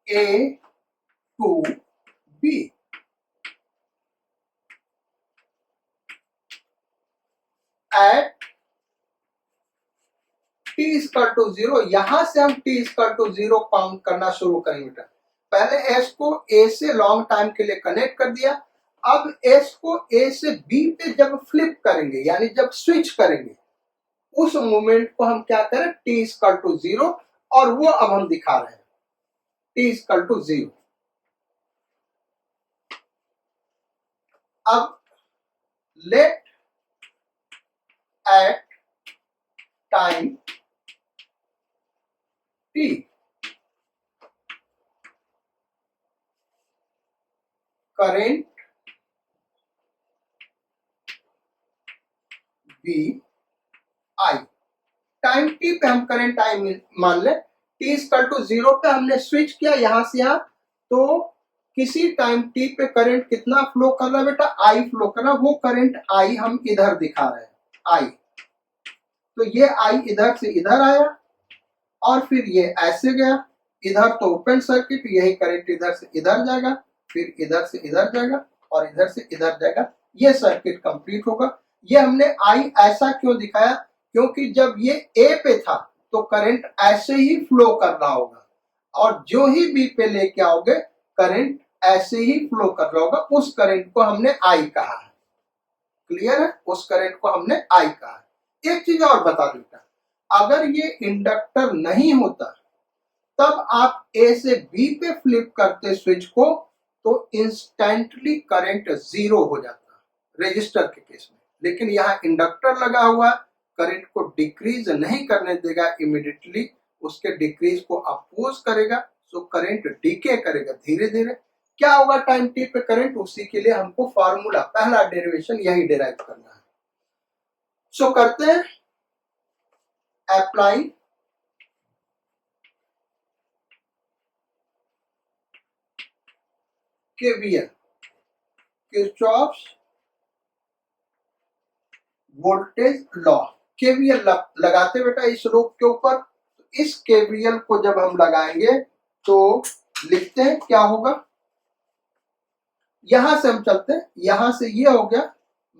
A to B. At t equal to zero, यहां से हम t equal to zero count करना शुरू करेंगे बेटा। पहले s को a से लॉन्ग टाइम के लिए कनेक्ट कर दिया, अब s को a से b पे जब फ्लिप करेंगे, यानी जब स्विच करेंगे, उस मोमेंट को हम क्या करें, t इक्वल टू जीरो, और वो अब हम दिखा रहे हैं t इक्वल टू जीरो। अब let at time t current be I. Time T पे हम करंट आई मान ले, टी इक्वल टू जीरो पे हमने स्विच किया यहां से यहां, तो किसी टाइम टी पे करंट कितना फ्लो कर रहा है बेटा, आई फ्लो कर रहा है। वो करंट आई हम इधर दिखा रहे हैं, आई। तो ये आई इधर से इधर आया और फिर ये ऐसे गया, इधर तो ओपन सर्किट, यही करंट इधर से इधर जाएगा, फिर इधर से इधर जाएगा और इधर से इधर जाएगा, ये सर्किट कंप्लीट होगा। ये हमने आई ऐसा क्यों दिखाया, क्योंकि जब ये ए पे था तो करंट ऐसे ही फ्लो कर रहा होगा, और जो ही बी पे लेके आओगे करंट ऐसे ही फ्लो कर रहा होगा, उस करंट को हमने आई कहा है। क्लियर है? उस करंट को हमने आई कहा है। एक चीज और बता देता, अगर ये इंडक्टर नहीं होता तब आप ए से बी पे फ्लिप करते स्विच को तो इंस्टेंटली करंट जीरो हो जाता रेजिस्टर के केस में, लेकिन यहाँ इंडक्टर लगा हुआ, करंट को डिक्रीज नहीं करने देगा, इमीडिएटली उसके डिक्रीज को अपोज करेगा, सो करंट डीके करेगा धीरे धीरे। क्या होगा टाइम टी पे करंट, उसी के लिए हमको फॉर्मूला पहला डेरिवेशन यही डिराइव करना है। सो करते हैं, apply KVL, Kirchhoff's voltage law. KVL लगाते बेटा इस लूप के ऊपर। इस केवीएल को जब हम लगाएंगे तो लिखते हैं क्या होगा, यहां से हम चलते हैं, यहां से ये हो गया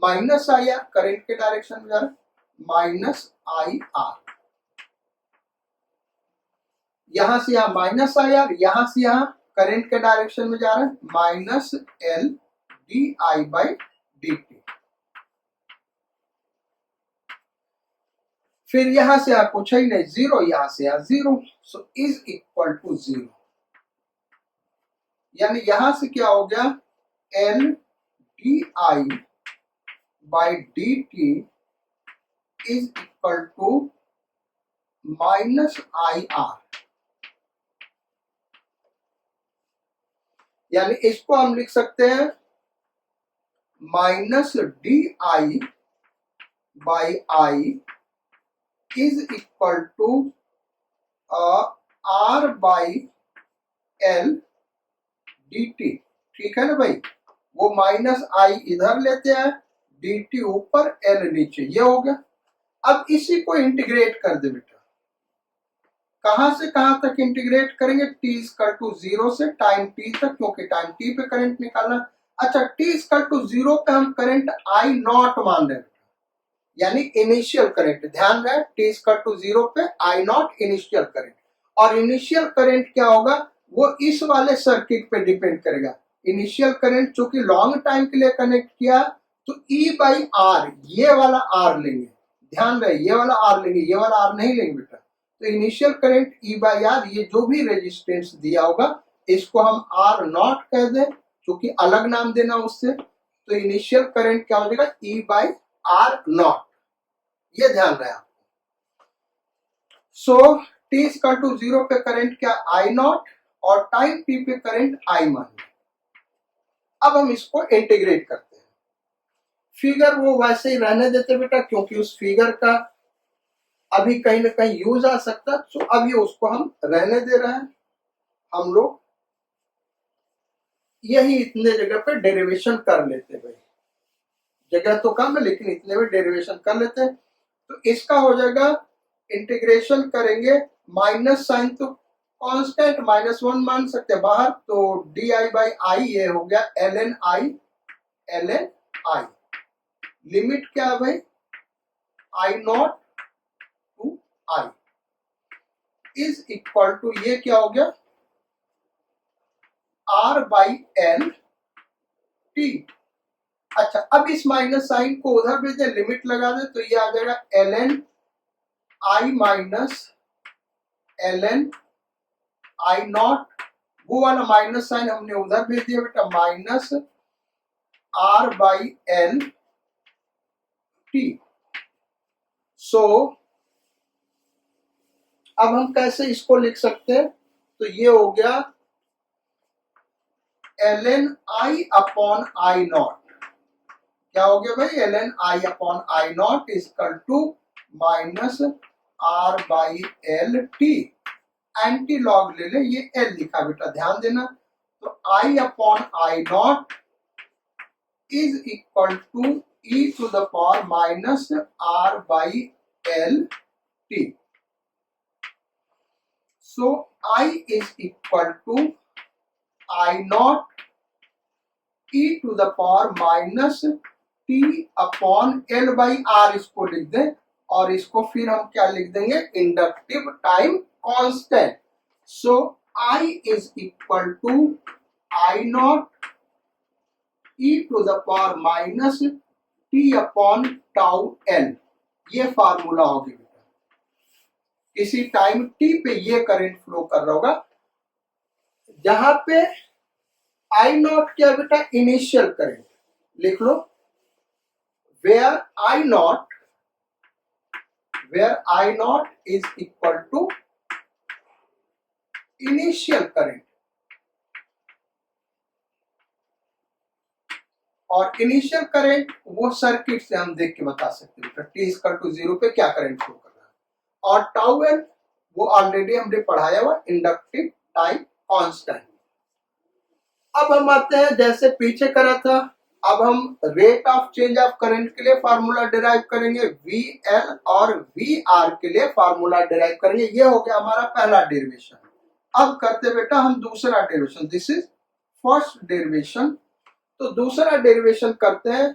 माइनस आई आर, करंट के डायरेक्शन में जा रहा है, माइनस आई आर, यहां से यहां माइनस आई आर, यहां से यहां करंट के डायरेक्शन में जा रहा है, minus L D I by D T. फिर यहां से आप कुछ ही नहीं, जीरो, यहां से यहां zero, so is equal to zero. यानी यहां से क्या हो गया, L D I by D T is equal to minus I R. यानी इसको हम लिख सकते हैं minus D I by I is equal to R by L D T. ठीक है ना भाई, वो माइनस आई इधर लेते हैं, डी टी ऊपर, एल नीचे, ये हो गया। अब इसी को इंटीग्रेट कर दे बेटा, कहां से कहां तक इंटीग्रेट करेंगे, t इक्वल टू जीरो से टाइम t तक, क्योंकि टाइम t पे करंट निकालना। अच्छा, t इक्वल टू जीरो पे हम करंट आई नॉट मान रहे हैं, यानी इनिशियल करंट। ध्यान रहे, t इक्वल टू जीरो पे आई नॉट इनिशियल करंट, और इनिशियल करंट क्या होगा वो इस वाले सर्किट पे डिपेंड करेगा। इनिशियल करंट चूंकि लॉन्ग टाइम के लिए कनेक्ट किया तो E बाई आर, ये वाला आर लेंगे, ध्यान रहे ये वाला आर लेंगे, ये वाला आर नहीं लेंगे बेटा। तो initial current E by R, ये जो भी रेजिस्टेंस दिया होगा इसको हम आर नॉट कह दें, क्योंकि अलग नाम देना उससे, तो इनिशियल करंट क्या हो जाएगा, E बाई आर नॉट, ये ध्यान रहे आप। सो t इक्वल टू जीरो पे करंट क्या, आई नॉट, और टाइम t पे करंट आई मान लिया। अब हम इसको इंटीग्रेट करते हैं, फिगर वो वैसे ही रहने देते बेटा, क्योंकि उस फिगर का अभी कहीं ना कहीं यूज आ सकता है, तो अभी उसको हम रहने दे रहे हैं। हम लोग यही इतने जगह पे डेरिवेशन कर लेते भाई, जगह तो कम है लेकिन इतने में डेरिवेशन कर लेते हैं। तो इसका हो जाएगा, इंटीग्रेशन करेंगे, माइनस साइन तो कांस्टेंट माइनस वन मान सकते हैं बाहर, तो डी आई बाई आई ये हो गया L N I, L N I. Limit क्या है भाई, I naught to I is equal to, ये क्या हो गया, आर बाई एल टी। अच्छा, अब इस माइनस साइन को उधर भेज दे, लिमिट लगा दे, तो ये आ जाएगा L N I minus L N I naught, वो वाला माइनस साइन हमने उधर भेज दिया बेटा, minus R by L t. So अब हम कैसे इसको लिख सकते हैं, तो ये हो गया L N I upon I naught, क्या हो गया भाई, L N I upon I naught is equal to minus R by L t. Anti log ले ले, ये एल लिखा बेटा, ध्यान देना। तो I upon I naught is equal to e to the power minus R by L t. So I is equal to I naught e to the power minus T upon L by R, इसको लिख दें, और इसको फिर हम क्या लिख देंगे, inductive time constant. So I is equal to I not E to the power minus T upon tau L, ये फार्मूला होगी बेटा। किसी टाइम टी पे ये करंट फ्लो कर रहा होगा, जहां पे आई नॉट क्या बेटा, इनिशियल करंट लिख लो, where I naught is equal to initial current, और इनिशियल करंट वो सर्किट से हम देख के बता सकते हैं टी इक्वल टू 0 पे क्या करंट फ्लो कर रहा है, और टाउ एल वो ऑलरेडी हमने पढ़ाया हुआ इंडक्टिव टाइम कांस्टेंट। अब हम आते हैं जैसे पीछे करा था, अब हम rate of change of current के लिए फार्मूला डिराइव करेंगे, वी एल और वी आर के लिए फार्मूला डिराइव करेंगे। ये हो गया हमारा पहला डेरिवेशन। अब करते बेटा हम दूसरा derivation, this is first derivation. तो दूसरा डेरिवेशन करते हैं,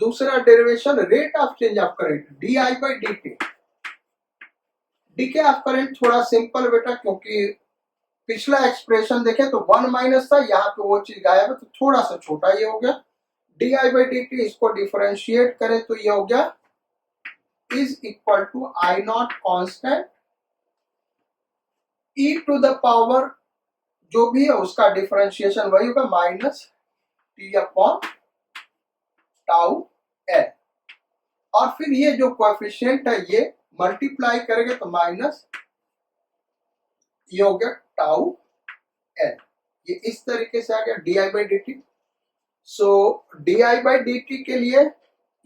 दूसरा derivation rate of change of current d I by D T. DK of current थोड़ा सिंपल बेटा, क्योंकि पिछला एक्सप्रेशन देखें तो 1 माइनस था, यहाँ पे वो चीज गायब है तो थोड़ा सा छोटा ये हो गया। D I by D T, इसको डिफरेंशिएट करें तो ये हो गया is equal to I not constant E to the power जो भी है उसका डिफरेंशिएशन वही होगा minus T upon tau L, और फिर ये जो कोएफिशिएंट है ये मल्टीप्लाई करेंगे तो माइनस ये हो गया टाउ एल। ये इस तरीके से आ गया D I by D T. So D I by D t के लिए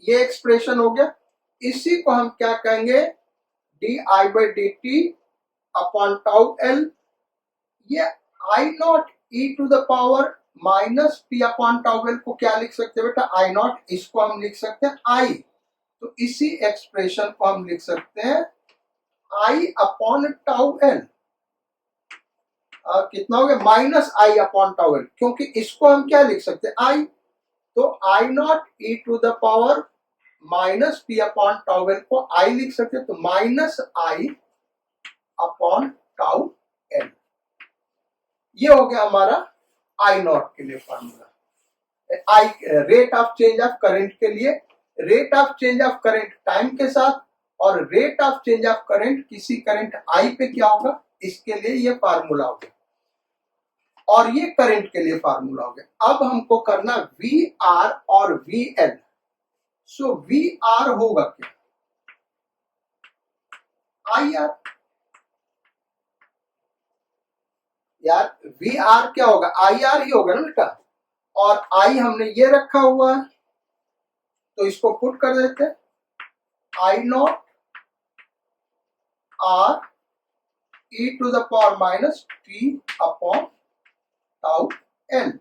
ये एक्सप्रेशन हो गया, इसी को हम क्या कहेंगे, d I by D t upon tau L. ये I not E to the power minus T upon tau L को क्या लिख सकते हैं बेटा, आई नॉट, इसको हम लिख सकते हैं आई, तो इसी एक्सप्रेशन को हम लिख सकते हैं आई अपॉन टाउ एल। कितना हो गया, minus I upon tau L, क्योंकि इसको हम क्या लिख सकते हैं आई, तो I not E to the power minus T upon tau L को आई लिख सकते हैं, तो minus I upon tau L. ये हो गया हमारा आई नॉट के लिए formula. I rate of change of current के लिए, rate of change of current time के साथ, और rate of change of current किसी करंट आई पे क्या होगा, इसके लिए ये फार्मूला हो गया, और ये करंट के लिए फार्मूला हो गया। अब हमको करना वी आर और V L. So V R होगा क्या, आई आर, यार वी आर क्या होगा, आई आर ही होगा ना बेटा, और आई हमने ये रखा हुआ है तो इसको पुट कर देते हैं, I not R E to the power minus T upon tau L.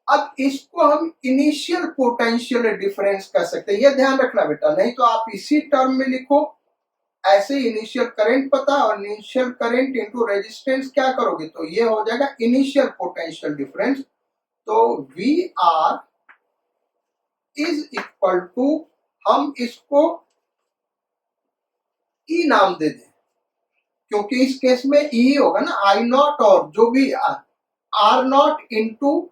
अब इसको हम इनिशियल पोटेंशियल डिफरेंस कर सकते हैं, ये ध्यान रखना बेटा, नहीं तो आप इसी टर्म में लिखो, ऐसे इनिशियल करंट पता और इनिशियल करंट इनटू रेजिस्टेंस क्या करोगे तो ये हो जाएगा इनिशियल पोटेंशियल डिफरेंस। तो V R is equal to, हम इसको ई नाम दे दें, क्योंकि इस केस में ई होगा ना, आई नॉट और जो भी आर नॉट इंटू,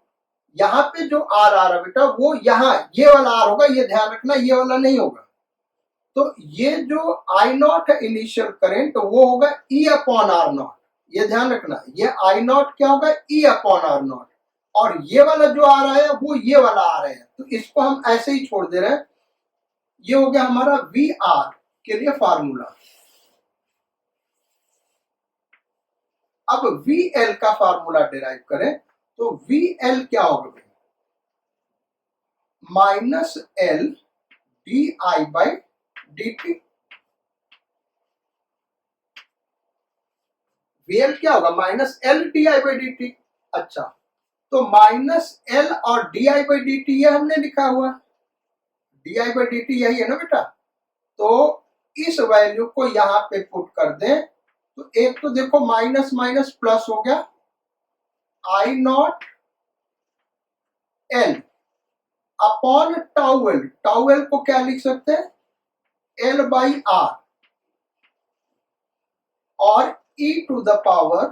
यहां पे जो आर आ रहा बेटा वो यहां ये वाला आर होगा, ये ध्यान रखना, ये वाला नहीं होगा। तो ये जो आई नॉट है इनिशियल करंट वो होगा ई अपॉन आर नॉट, ये ध्यान रखना, ये आई नॉट क्या होगा ई अपॉन आर नॉट, और ये वाला जो आ रहा है वो ये वाला आ रहा है, तो इसको हम ऐसे ही छोड़ दे रहे हैं। ये हो गया हमारा वी आर के लिए फार्मूला। अब वी एल का फार्मूला डिराइव करें तो वी एल क्या होगा, minus L D I by D T. V L क्या होगा, minus L D I by D T. अच्छा, तो माइनस एल और d I by D t ये हमने लिखा हुआ, D I by D T यही है ना बेटा, तो इस वैल्यू को यहां पे पुट कर दें, तो एक तो देखो माइनस माइनस प्लस हो गया, I naught L upon tau L, tau L को क्या लिख सकते हैं, एल बाई आर, और e to the power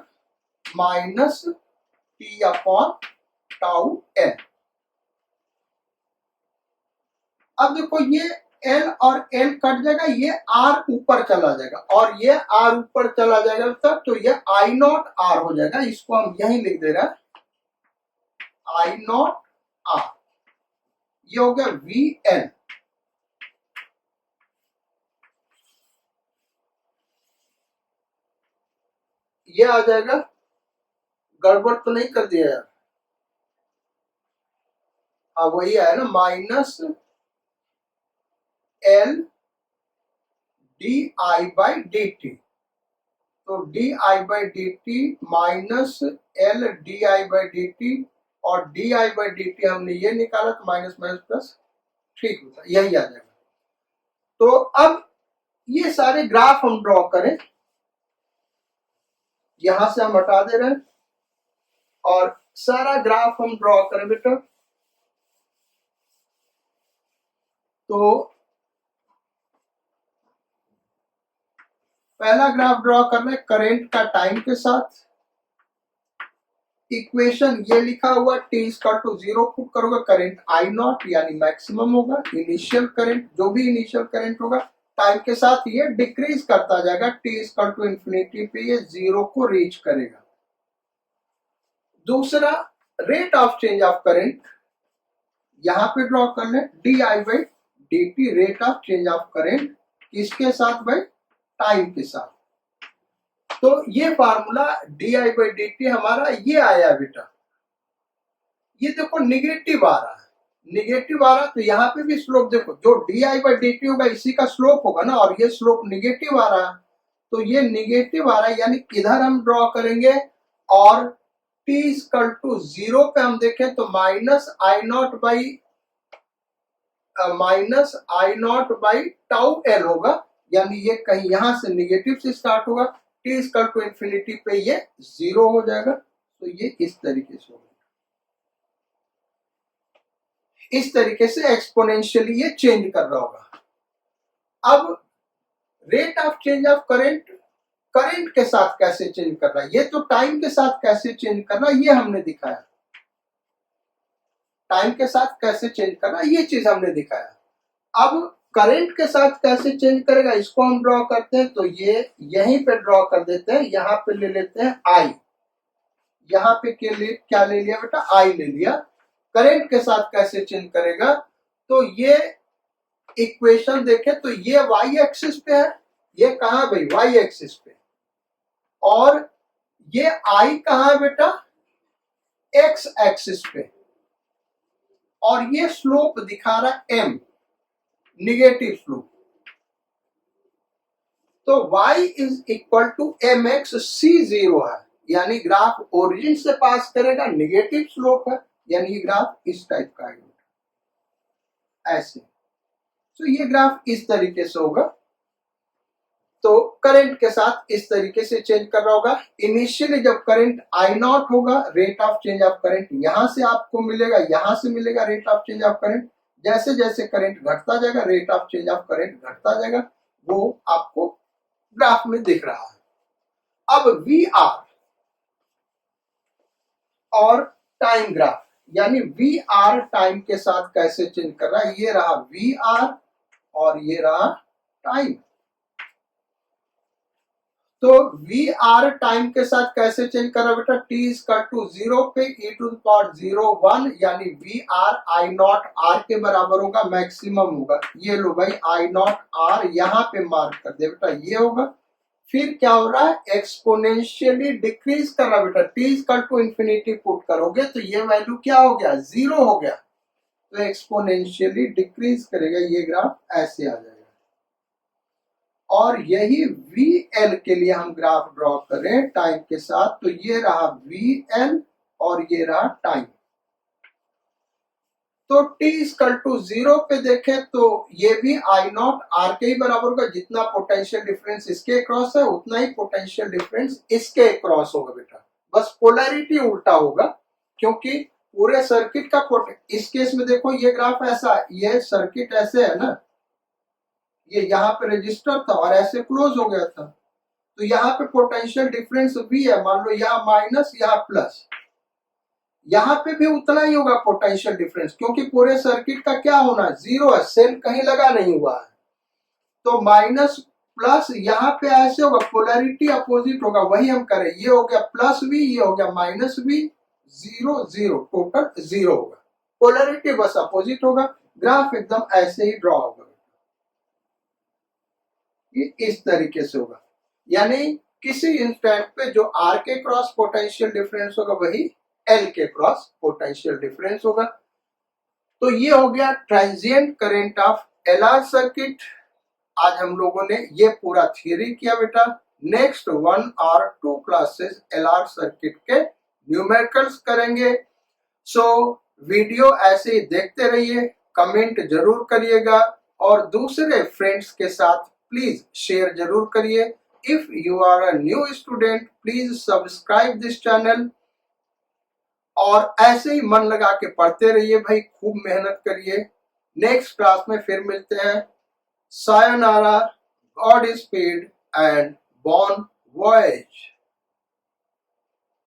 minus T upon tau N. अब देखो ये एल और एल कट जाएगा, ये आर ऊपर चला जाएगा और ये आर ऊपर चला जाएगा तब तो ये आई नॉट आर हो जाएगा। इसको हम यही लिख दे रहे हैं आई नॉट आर। ये हो गया वी एन। ये आ जाएगा, गड़बड़ तो नहीं कर दिया यार? हाँ वही है ना, minus L D I by D t. तो d I by D t minus L D I by D t, और d I by D t हमने ये निकाला तो माइनस माइनस प्लस ठीक होता, यही आ जाएगा। तो अब ये सारे ग्राफ हम ड्रॉ करें, यहां से हम हटा दे रहे हैं और सारा ग्राफ हम ड्रॉ करें बेटा। तो पहला ग्राफ ड्रॉ करना है करंट का टाइम के साथ। इक्वेशन ये लिखा हुआ t इक्वल टू 0 पुट करोगे, करंट आई नॉट यानी मैक्सिमम होगा। इनिशियल करंट, जो भी इनिशियल करंट होगा टाइम के साथ ये डिक्रीज करता जाएगा, t इक्वल टू इंफिनिटी पे ये 0 को रीच करेगा। दूसरा rate of change of current यहां पे ड्रॉ कर ले, D I by D T rate of change of current किसके साथ भाई? टाइम के साथ। तो ये formula D I by D T हमारा ये आया बेटा। ये देखो निगेटिव आ रहा है, निगेटिव आ रहा तो यहाँ पे भी स्लोप देखो, जो D I by D T होगा इसी का स्लोप होगा ना, और ये स्लोप निगेटिव आ रहा है तो ये निगेटिव आ रहा है, यानी इधर हम ड्रॉ करेंगे और t इक्वल टू 0 पे हम देखें तो minus I naught by tau L होगा, यानी ये कहीं यहां से निगेटिव से स्टार्ट होगा, t इक्वल टू इंफिनिटी पे ये 0 हो जाएगा। तो ये इस तरीके से होगा, इस तरीके से एक्सपोनेंशियली ये चेंज कर रहा होगा। अब rate of change of current, current के साथ कैसे चेंज कर रहा है, ये तो टाइम के साथ कैसे चेंज कर रहा है ये हमने दिखाया। टाइम के साथ कैसे चेंज कर रहा है ये चीज हमने दिखाया। अब करंट के साथ कैसे चेंज करेगा इसको हम ड्रॉ करते हैं। तो ये यहीं पे ड्रॉ कर देते हैं, यहां पे ले लेते हैं आई, यहां पे क्या ले लिया बेटा? आई ले लिया। करंट के साथ कैसे चेंज करेगा, तो ये इक्वेशन देखें तो ये वाई एक्सिस पे है, ये कहां भाई? वाई एक्सिस पे। और ये आई कहां है बेटा? एक्स एक्सिस पे। और ये स्लोप दिखा रहा है एम, निगेटिव स्लोप। तो y is equal to M x, c 0 है, यानी ग्राफ ओरिजिन से पास करेगा, निगेटिव स्लोप है, यानी ये ग्राफ इस टाइप का है ऐसे। तो ये ग्राफ इस तरीके से होगा। तो करंट के साथ इस तरीके से चेंज कर रहा होगा। इनिशियली जब करंट आई नॉट होगा, rate of change of current यहां से आपको मिलेगा, यहां से मिलेगा rate of change of current. जैसे जैसे करंट घटता जाएगा rate of change of current घटता जाएगा, वो आपको ग्राफ में दिख रहा है। अब वी आर और टाइम ग्राफ, यानी वी आर टाइम के साथ कैसे चेंज कर रहा है, ये रहा वी आर और ये रहा टाइम। तो वी आर टाइम के साथ कैसे चेंज कर रहा है बेटा? टी इक्वल टू 0 पे e टू द पावर 0 1, यानी V R I not R के बराबर होगा, मैक्सिमम होगा। ये लो भाई आई नॉट आर यहां पे मार्क कर दे बेटा, ये होगा। फिर क्या हो रहा है? एक्सपोनेंशियली डिक्रीज कर रहा है बेटा, T equal to infinity put करोगे तो ये वैल्यू क्या हो गया? 0 हो गया। तो एक्सपोनेंशियली डिक्रीज करेगा, ये ग्राफ ऐसे आ जाएगा। और यही वी एल के लिए हम ग्राफ ड्रॉ करें टाइम के साथ, तो ये रहा वी एल और ये रहा टाइम। तो t इक्वल टू 0 पे देखें तो ये भी आई नॉट आर के ही बराबर होगा, जितना पोटेंशियल डिफरेंस इसके क्रॉस है उतना ही पोटेंशियल डिफरेंस इसके क्रॉस होगा बेटा, बस पोलैरिटी उल्टा होगा। क्योंकि पूरे सर्किट का इस केस में देखो ये ग्राफ ऐसा, ये सर्किट ऐसे है ना, ये यहाँ पे रजिस्टर था और ऐसे क्लोज हो गया था, तो यहाँ पे पोटेंशियल डिफरेंस भी है, मान लो यहाँ माइनस यहाँ प्लस, यहाँ पे भी उतना ही होगा पोटेंशियल डिफरेंस, क्योंकि पूरे सर्किट का क्या होना, जीरो है, सेल कहीं लगा नहीं हुआ है। तो माइनस प्लस यहाँ पे ऐसे होगा, पोलैरिटी अपोजिट होगा, वही हम करें। ये हो गया प्लस वी, ये हो गया minus V, zero zero, total zero होगा। पोलैरिटी बस अपोजिट होगा, ग्राफ एकदम ऐसे ही ड्रॉ होगा। ये इस तरीके से होगा, यानी किसी इंस्टेंट पे जो आर के क्रॉस पोटेंशियल डिफरेंस होगा वही एल के क्रॉस पोटेंशियल डिफरेंस होगा। तो ये हो गया transient current of LR circuit. आज हम लोगों ने ये पूरा थियरी किया बेटा। नेक्स्ट 1 और 2 क्लासेस एलआर सर्किट के न्यूमेरिकल्स करेंगे। सो वीडियो ऐसे ही देखते रहिए, कमेंट जरूर करिएगा और दूसरे फ्रेंड्स के साथ प्लीज शेयर जरूर करिए। If you are a new student please subscribe this channel और ऐसे ही मन लगा के पढ़ते रहिए भाई, खूब मेहनत करिए। नेक्स्ट क्लास में फिर मिलते हैं। Sayonara, godspeed and bon voyage.